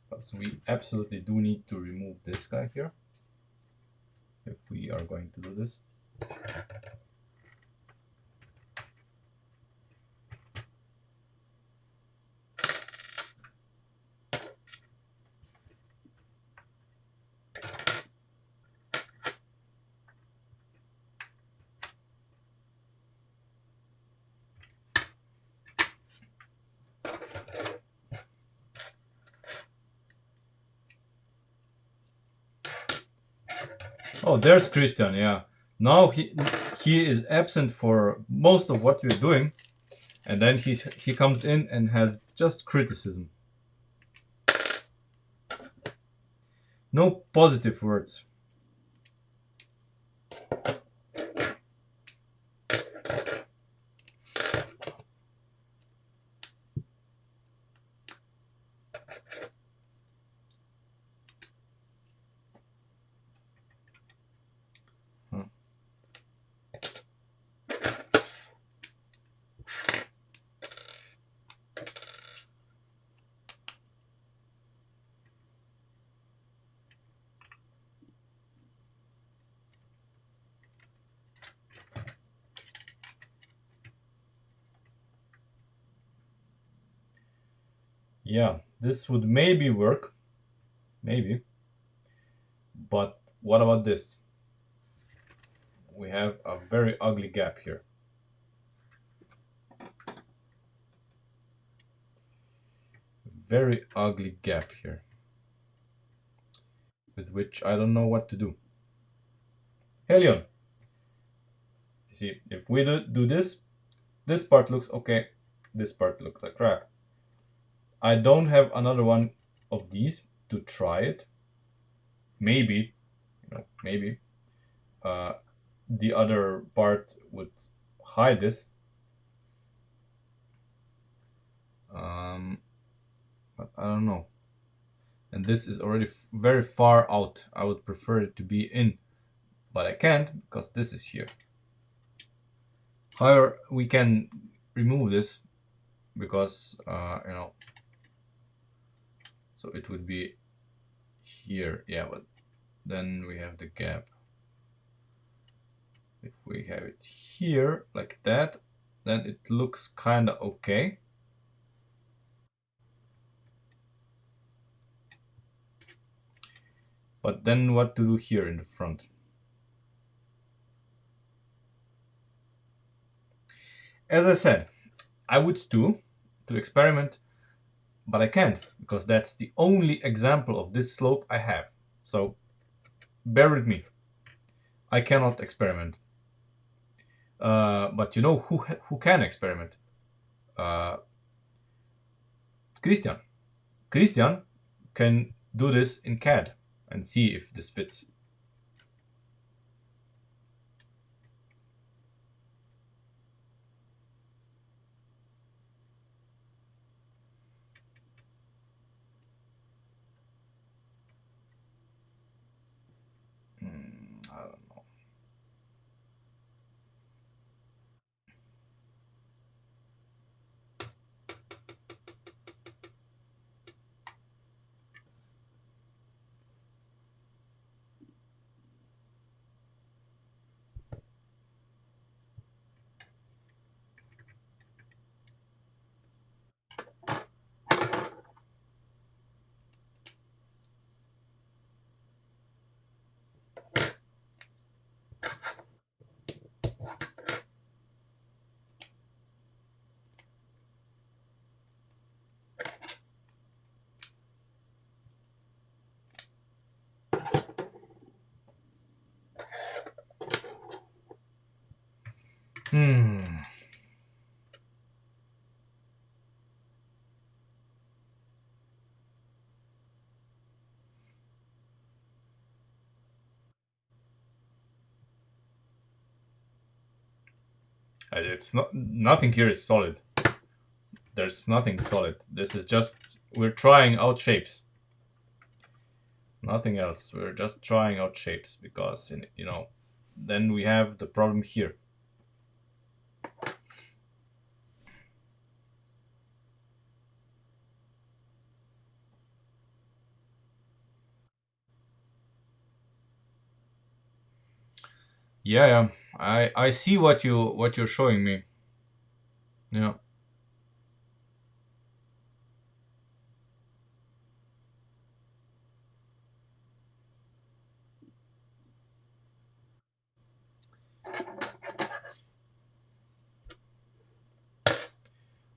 Because we absolutely do need to remove this guy here if we are going to do this. Oh, there's Christian. Yeah. Now he is absent for most of what you're doing, and then he comes in and has just criticism. No positive words. Huh. Yeah, this would maybe work, maybe. But what about this? We have a very ugly gap here. Very ugly gap here, with which I don't know what to do. Helion. You see, if we do this, this part looks okay. This part looks like crap. I don't have another one of these to try it. Maybe, maybe uh, the other part would hide this. But I don't know. And this is already very far out. I would prefer it to be in, but I can't because this is here. However, we can remove this because so it would be here. Yeah, but then we have the gap. If we have it here like that, then it looks kind of okay. But then what to do here in the front? As I said, I would do to experiment, but I can't because that's the only example of this slope I have. So bear with me. I cannot experiment. But you know who can experiment? Uh, Christian. Christian can do this in CAD and see if this fits. I don't know. Hmm. It's not, nothing here is solid. There's nothing solid. This is just, we're trying out shapes. Nothing else. We're just trying out shapes because, then we have the problem here. Yeah, yeah. I see what you're showing me. Yeah.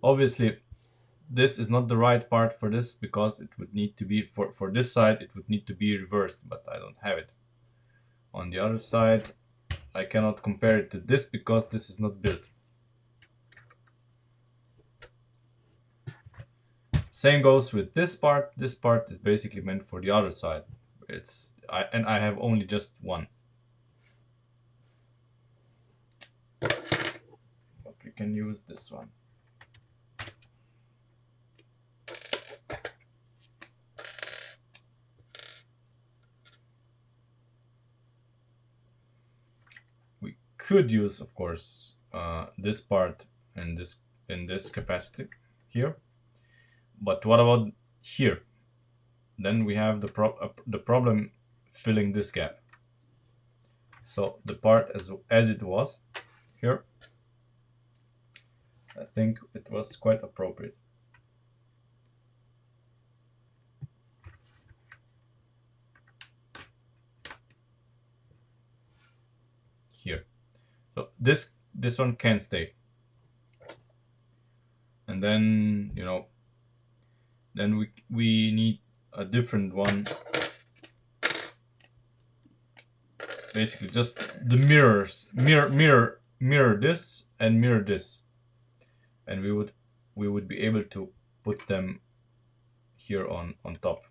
Obviously, this is not the right part for this because it would need to be for this side it would need to be reversed, but I don't have it. On the other side, I cannot compare it to this because this is not built. Same goes with this part. This part is basically meant for the other side. And I have only just one. But we can use this one. We could use, of course, this part in this capacity here. But what about here? Then we have the problem filling this gap. So the part as it was here, I think it was quite appropriate. here. So this one can't stay. And then, you know, then we need a different one. Basically just the mirrors, mirror this and mirror this. And we would be able to put them here on top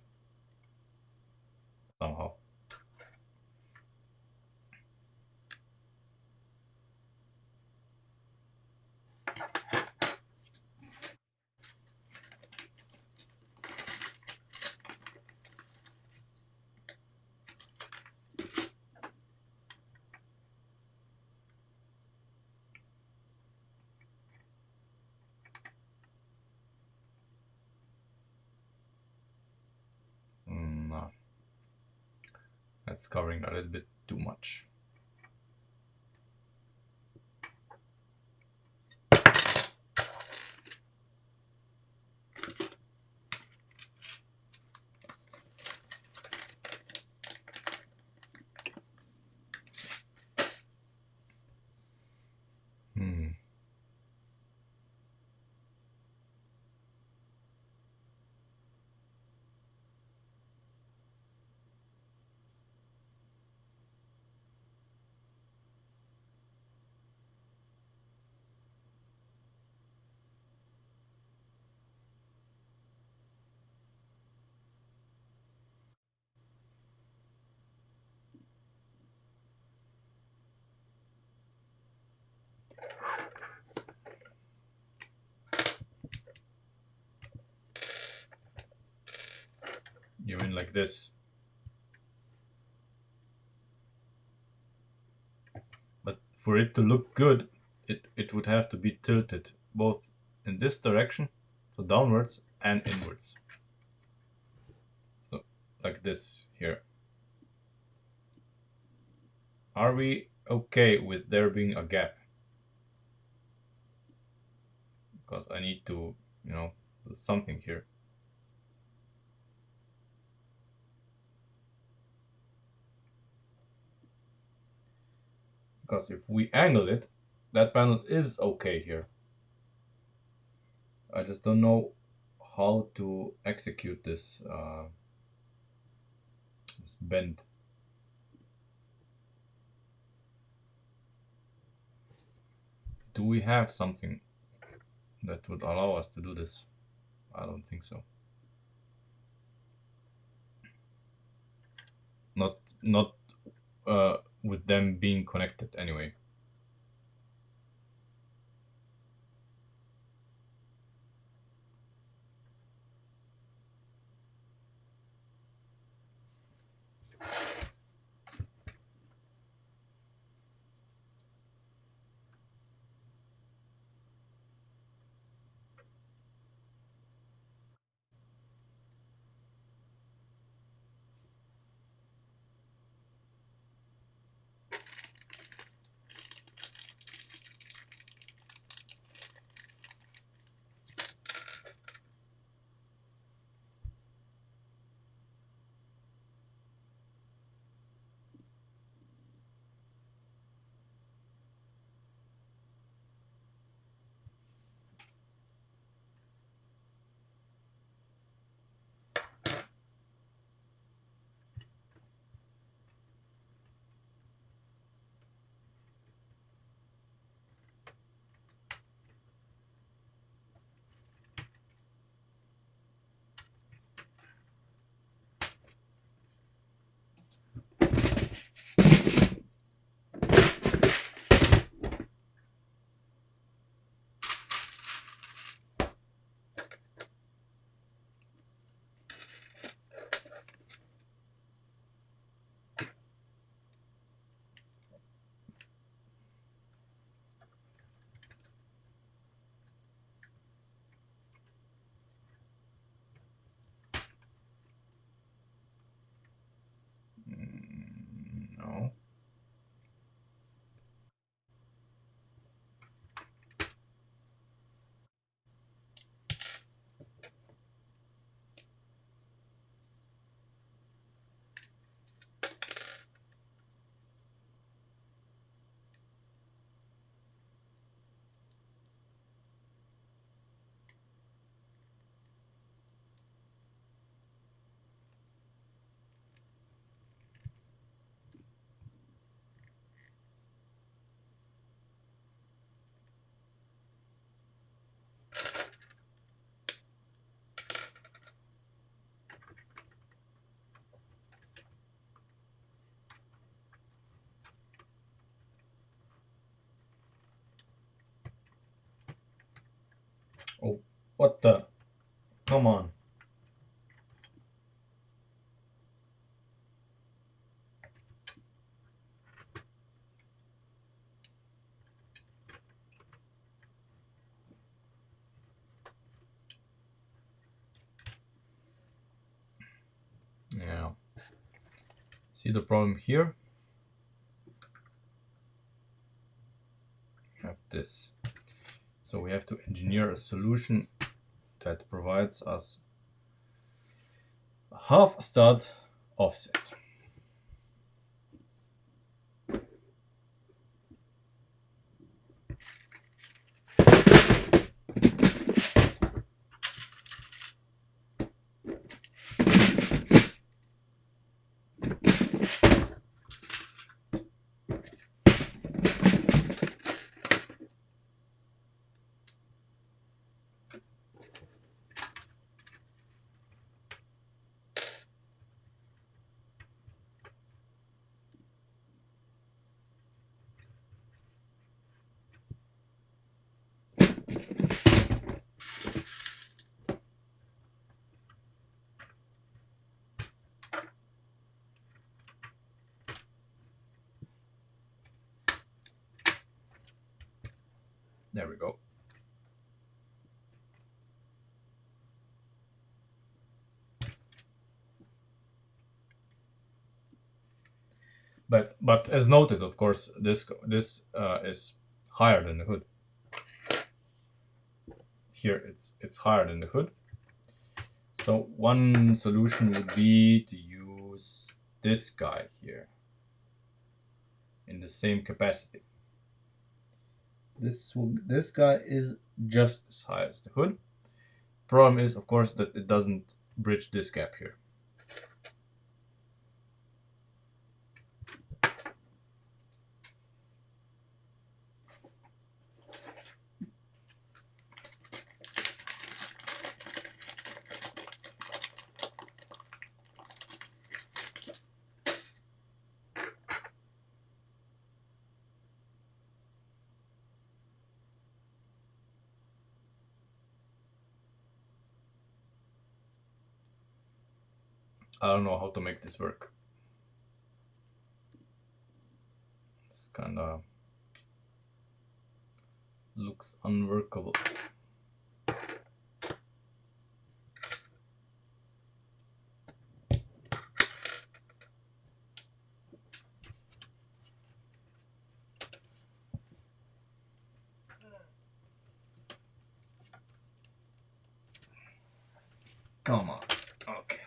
somehow. No. That's covering a little bit too much. You mean like this? But for it to look good, it would have to be tilted both in this direction, so downwards, and inwards. So like this here. Are we okay with there being a gap? Because I need to, you know, do something here. Because if we angle it, that panel is okay here. I just don't know how to execute this this bend. Do we have something that would allow us to do this? I don't think so. Not with them being connected anyway. No. What the? Come on. Yeah. See the problem here? We have this. So we have to engineer a solution that provides us a half stud offset. There we go. But as noted, of course, this is higher than the hood. Here it's higher than the hood. So one solution would be to use this guy here in the same capacity. This guy is just as high as the hood. Problem is, of course, that it doesn't bridge this gap here. I don't know how to make this work. It's kind of looks unworkable. Come on. Okay.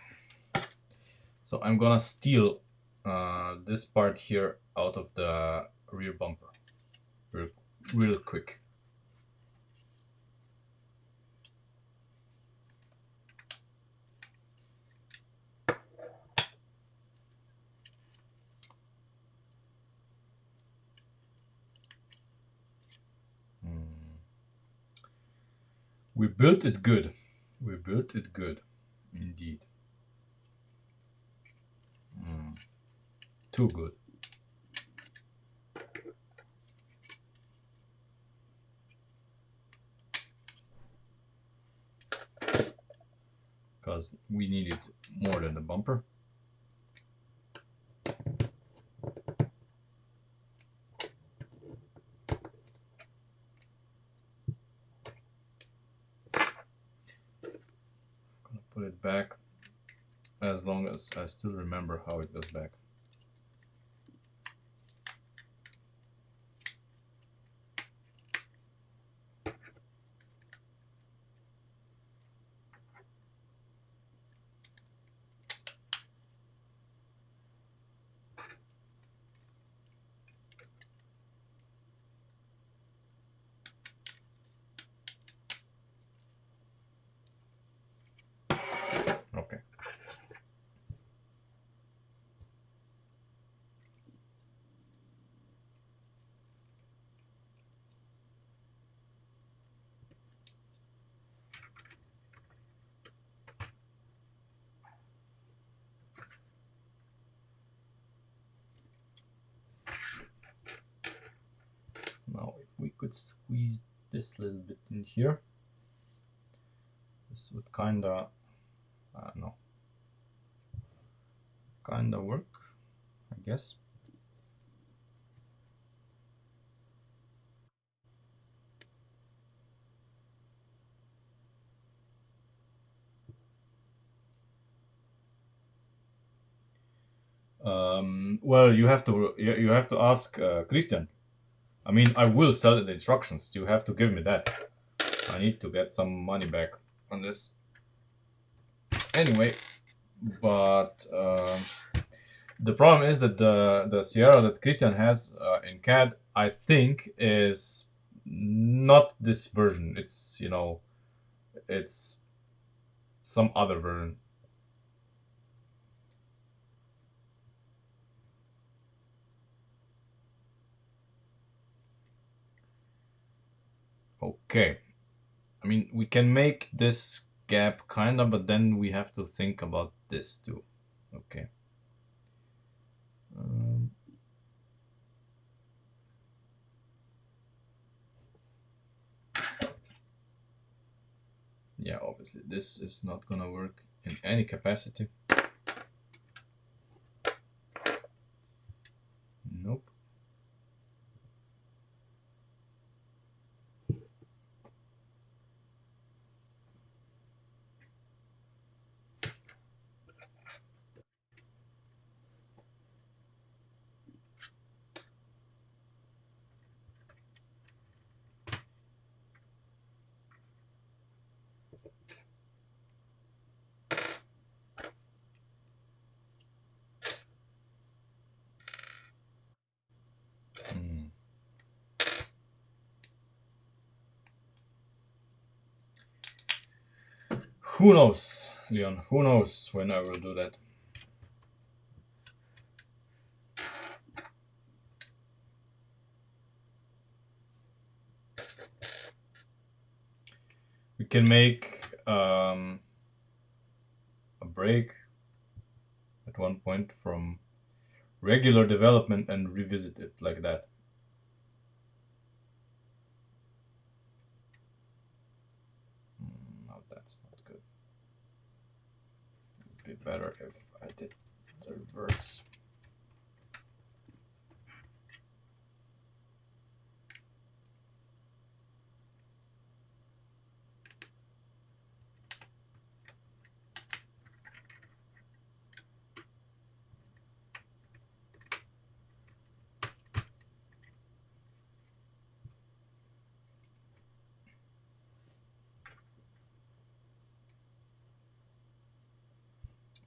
So I'm gonna steal this part here out of the rear bumper real quick. We built it good. We built it good, indeed. Too good. Because we needed more than the bumper. Gonna put it back as long as I still remember how it goes back. Okay. Now if we could squeeze this little bit in here. this would kinda, no, kinda work, I guess. Well, you have to ask Christian. I mean, I will sell the instructions. You have to give me that. I need to get some money back on this. Anyway, but the problem is that the Sierra that Christian has in CAD, I think, is not this version. It's, you know, it's some other version. Okay. I mean, we can make this gap kind of, but then we have to think about this too. Okay. Um, yeah, obviously this is not gonna work in any capacity. Nope. Hmm. Who knows, Leon? Who knows when I will do that? We can make a break at one point from regular development and revisit it like that. No, that's not good. It would be better if I did the reverse.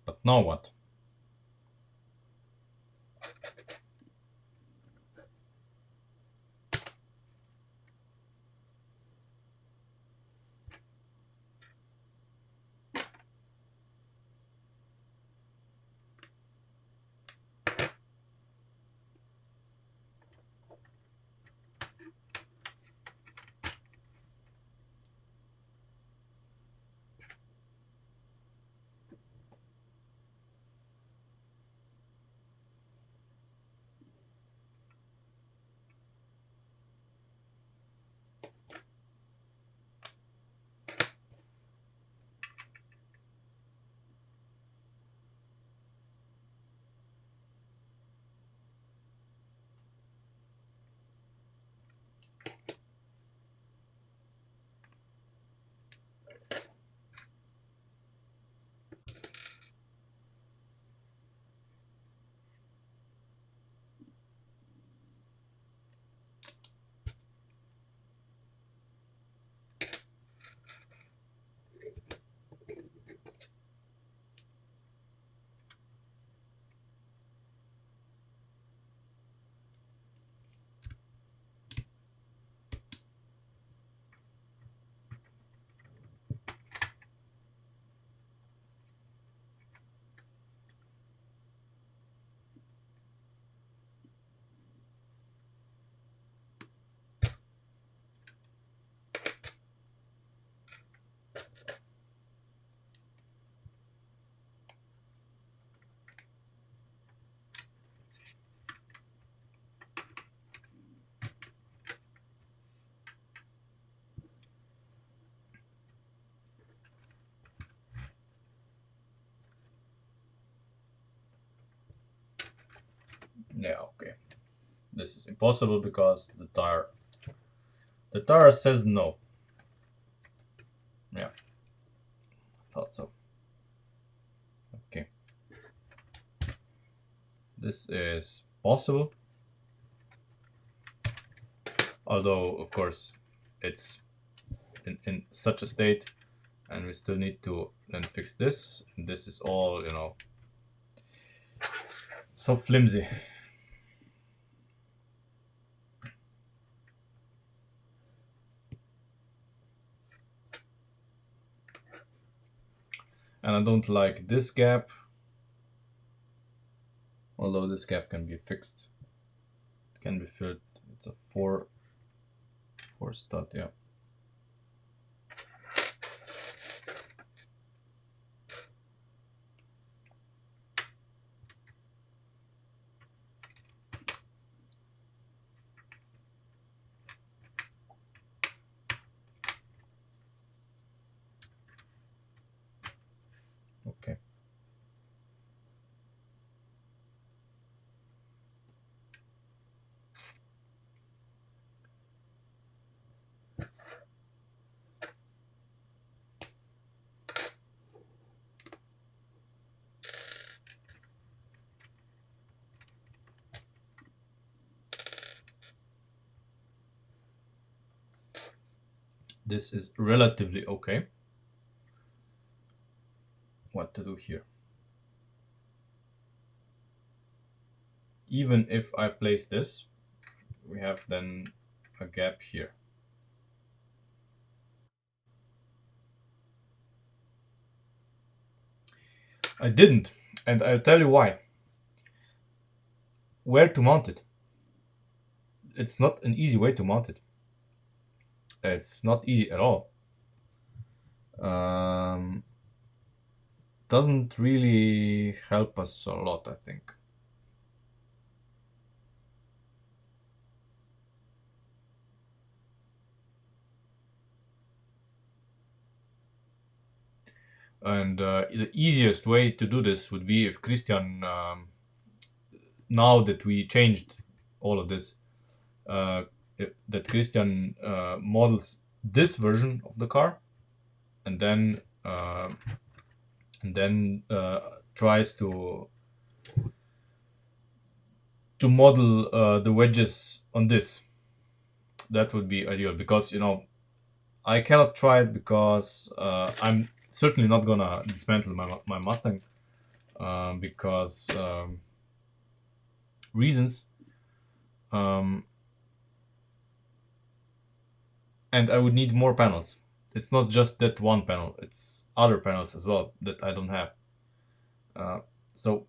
But now what? Yeah, okay. This is impossible because the tire says no. Yeah, thought so. Okay. This is possible, although of course it's in such a state, and we still need to then fix this. And this is all, you know, so flimsy. And I don't like this gap, although this gap can be fixed. It can be filled. It's a four stud, yeah. Okay. This is relatively okay. What to do here? Even if I place this, we have then a gap here. I didn't, and I'll tell you why. Where to mount it? It's not an easy way to mount it. It's not easy at all. Um, doesn't really help us a lot, I think. And the easiest way to do this would be if Christian, now that we changed all of this, that Christian models this version of the car, and then tries to model the wedges on this. That would be ideal, because you know I cannot try it because I'm certainly not gonna dismantle my Mustang because reasons. Um, and I would need more panels. It's not just that one panel, it's other panels as well that I don't have. So,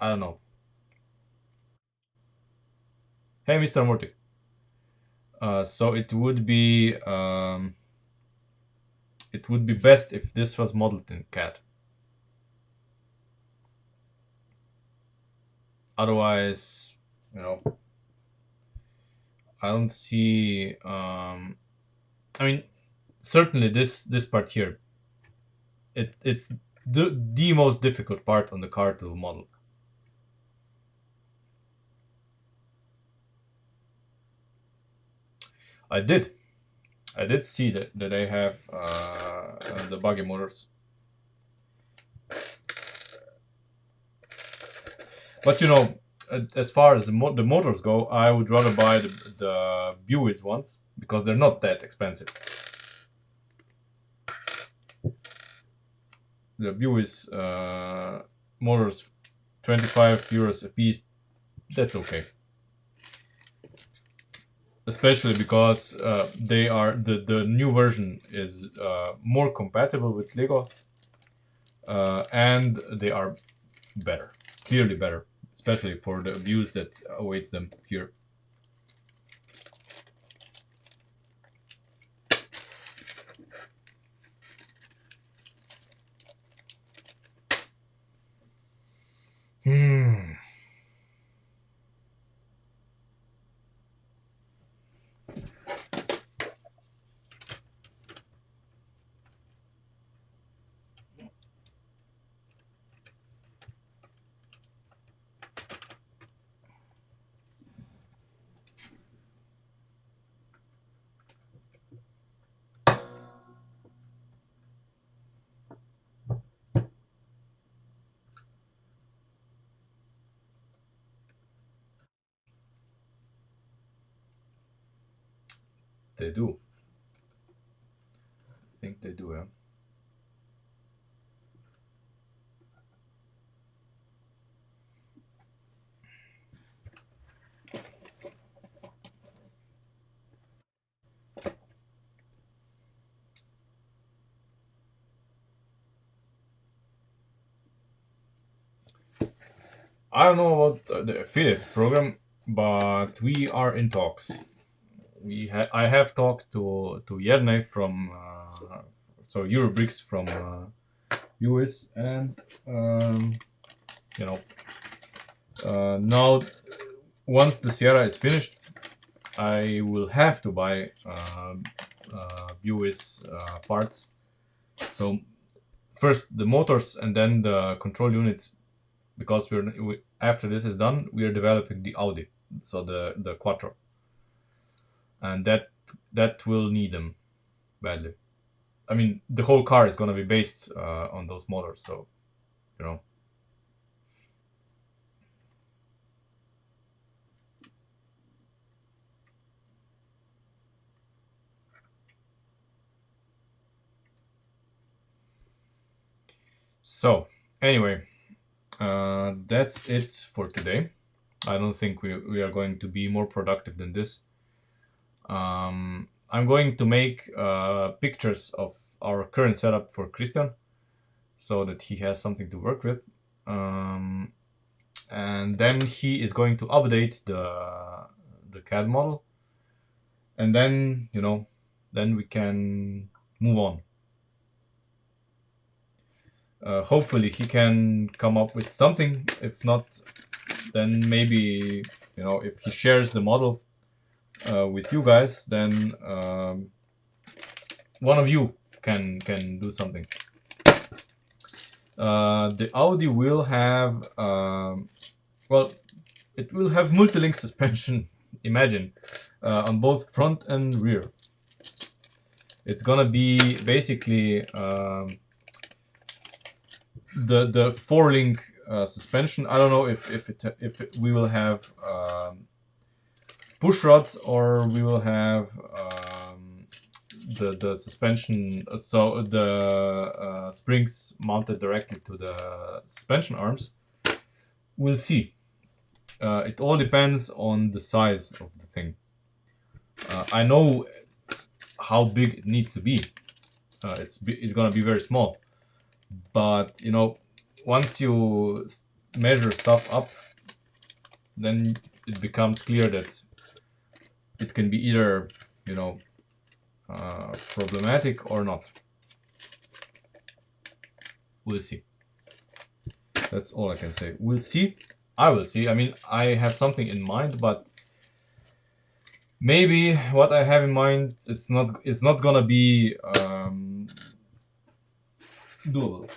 I don't know. Hey, Mr. Morty. So it would be best if this was modeled in CAD. Otherwise, you know, I don't see. I mean, certainly this part here, it's the most difficult part on the car to model. I did. I did see that they have the buggy motors. But you know, as far as the motors go, I would rather buy the Buick ones because they're not that expensive. The Buick motors, 25 euros a piece. That's okay. Especially because the new version is more compatible with Lego, and they are better, clearly better, especially for the abuse that awaits them here. Hmm. They do. I think they do, yeah. I don't know about the affiliate program, but we are in talks. I have talked to Jerne from so Eurobricks from US, and you know now once the Sierra is finished, I will have to buy US parts. So first the motors and then the control units, because after this is done, we are developing the Audi, so the Quattro, and that will need them badly. I mean, the whole car is gonna be based on those motors, so you know. So anyway, that's it for today. I don't think we are going to be more productive than this. I'm going to make pictures of our current setup for Christian, so that he has something to work with. And then he is going to update the CAD model, and then then we can move on. Hopefully he can come up with something. If not, then maybe if he shares the model with you guys, then one of you can do something. The Audi will have well, it will have multi-link suspension. Imagine on both front and rear. It's gonna be basically the 4-link suspension. I don't know if we will have push rods, or we will have the suspension, so the springs mounted directly to the suspension arms. We'll see. It all depends on the size of the thing. I know how big it needs to be. It's gonna be very small, but once you measure stuff up, then it becomes clear that it can be either problematic or not. We'll see. That's all I can say. We'll see. I will see. I mean, I have something in mind, but maybe what I have in mind, it's not gonna be doable.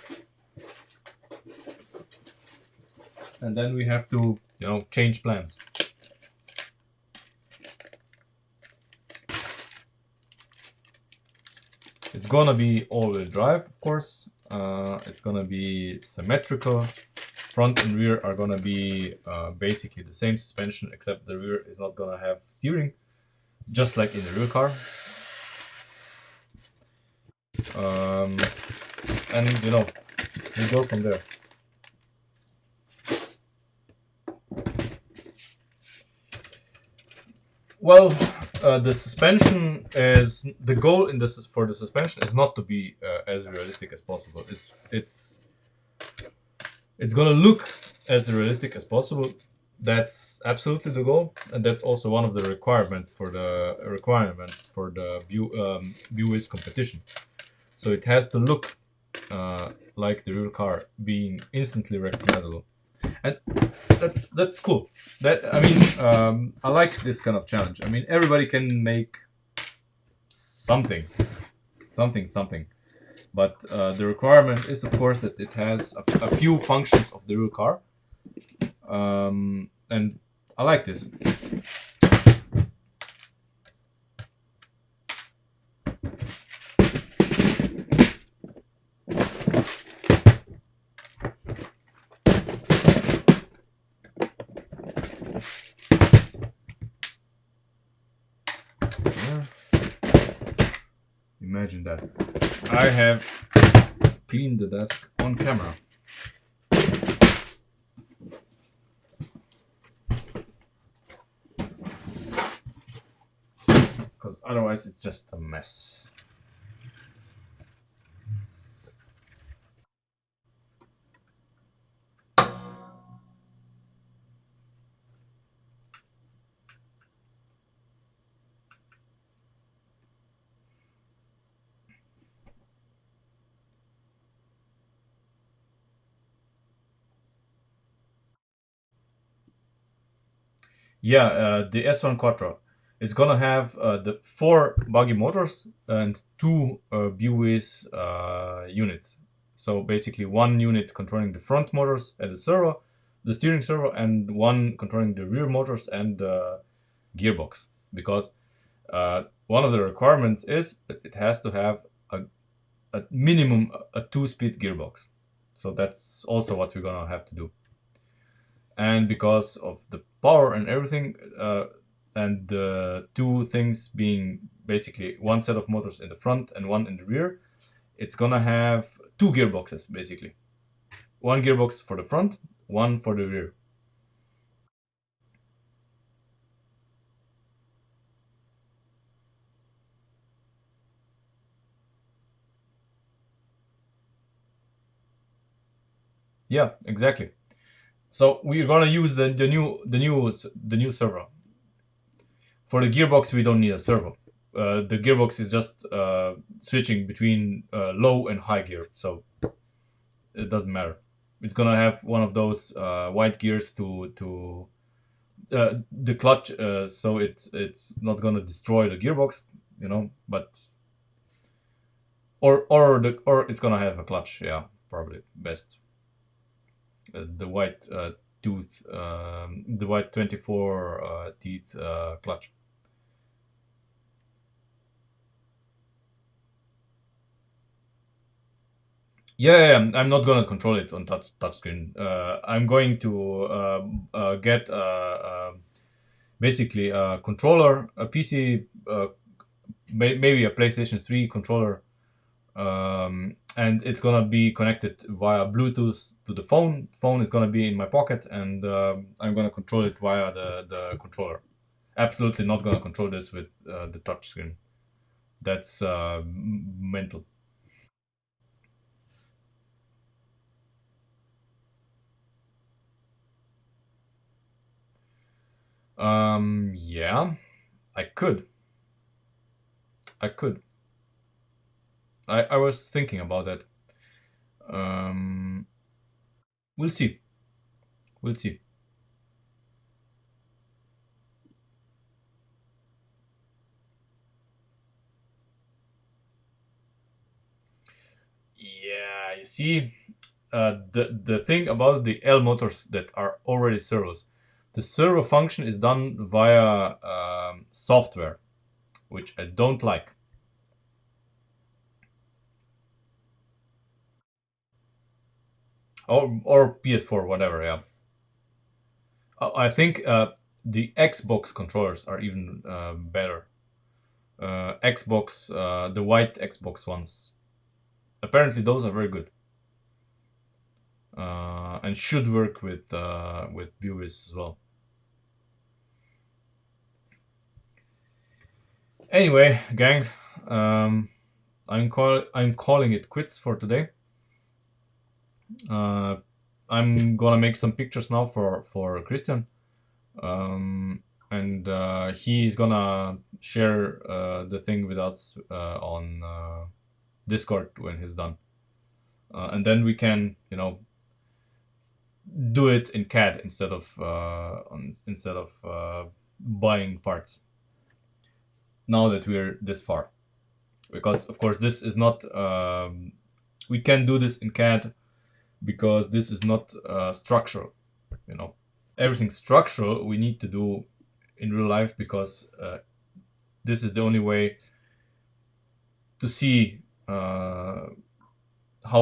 And then we have to change plans. It's gonna be all-wheel drive, of course. It's gonna be symmetrical. Front and rear are gonna be basically the same suspension, except the rear is not gonna have steering, just like in the rear car. And we go from there. Well, the suspension is the goal for the suspension is not to be as realistic as possible. It's gonna look as realistic as possible. That's absolutely the goal, and that's also one of the requirements for the Buick competition. So it has to look like the real car, being instantly recognizable, and that's cool. I like this kind of challenge. I mean, everybody can make something, but the requirement is, of course, that it has a few functions of the real car, and I like this. Imagine that. I have cleaned the desk on camera. Because otherwise it's just a mess. Yeah, the S1 Quattro. It's gonna have the four buggy motors and two Buies units. So basically, one unit controlling the front motors and the servo, the steering servo, and one controlling the rear motors and the gearbox. Because one of the requirements is that it has to have a minimum a two-speed gearbox. So that's also what we're gonna have to do. And because of the power and everything, and the two things being basically one set of motors in the front and one in the rear, it's gonna have two gearboxes basically. One gearbox for the front, one for the rear. Yeah, exactly. So we're gonna use the new servo. For the gearbox, we don't need a servo. The gearbox is just switching between low and high gear, so it doesn't matter. It's gonna have one of those white gears to the clutch, so it's not gonna destroy the gearbox, But or it's gonna have a clutch. Yeah, probably best. The white tooth, the white 24 teeth clutch. Yeah, yeah, yeah, I'm not gonna control it on touchscreen. I'm going to get basically a controller, a PC, maybe a PlayStation 3 controller, and it's gonna be connected via Bluetooth to the phone. Phone is gonna be in my pocket, and I'm gonna control it via the controller. Absolutely not gonna control this with the touchscreen. That's mental. Yeah, I could. I could. I was thinking about that. Um, we'll see. We'll see. Yeah, you see, the thing about the L motors that are already servos, the servo function is done via software, which I don't like. Or PS4, whatever. Yeah, I think the Xbox controllers are even better. Xbox, the white Xbox ones. Apparently, those are very good, and should work with Buies as well. Anyway, gang, um, I'm calling it quits for today. Uh, I'm gonna make some pictures now for Christian, um, and he's gonna share the thing with us on Discord when he's done, and then we can do it in CAD instead of buying parts. Now that we're this far, because of course this is not we can do this in CAD because this is not structural. You know, everything structural we need to do in real life because this is the only way to see how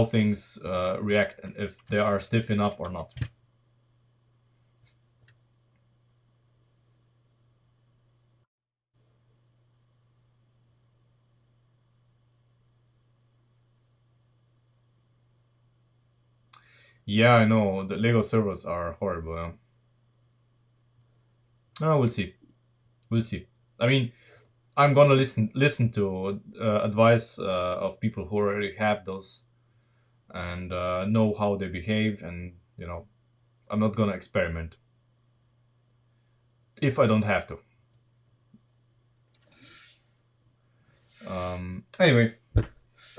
things react and if they are stiff enough or not. Yeah, I know the Lego servers are horrible. Oh, we'll see. We'll see. I mean, I'm gonna listen to advice of people who already have those and know how they behave, and I'm not gonna experiment if I don't have to. Anyway,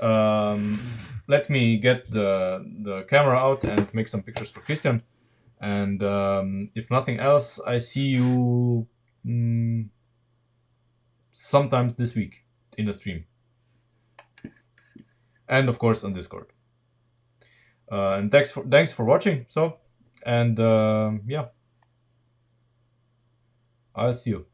um, let me get the camera out and make some pictures for Christian. And if nothing else, I see you mm, sometimes this week in the stream, and of course on Discord. And thanks for watching. So, and yeah, I'll see you.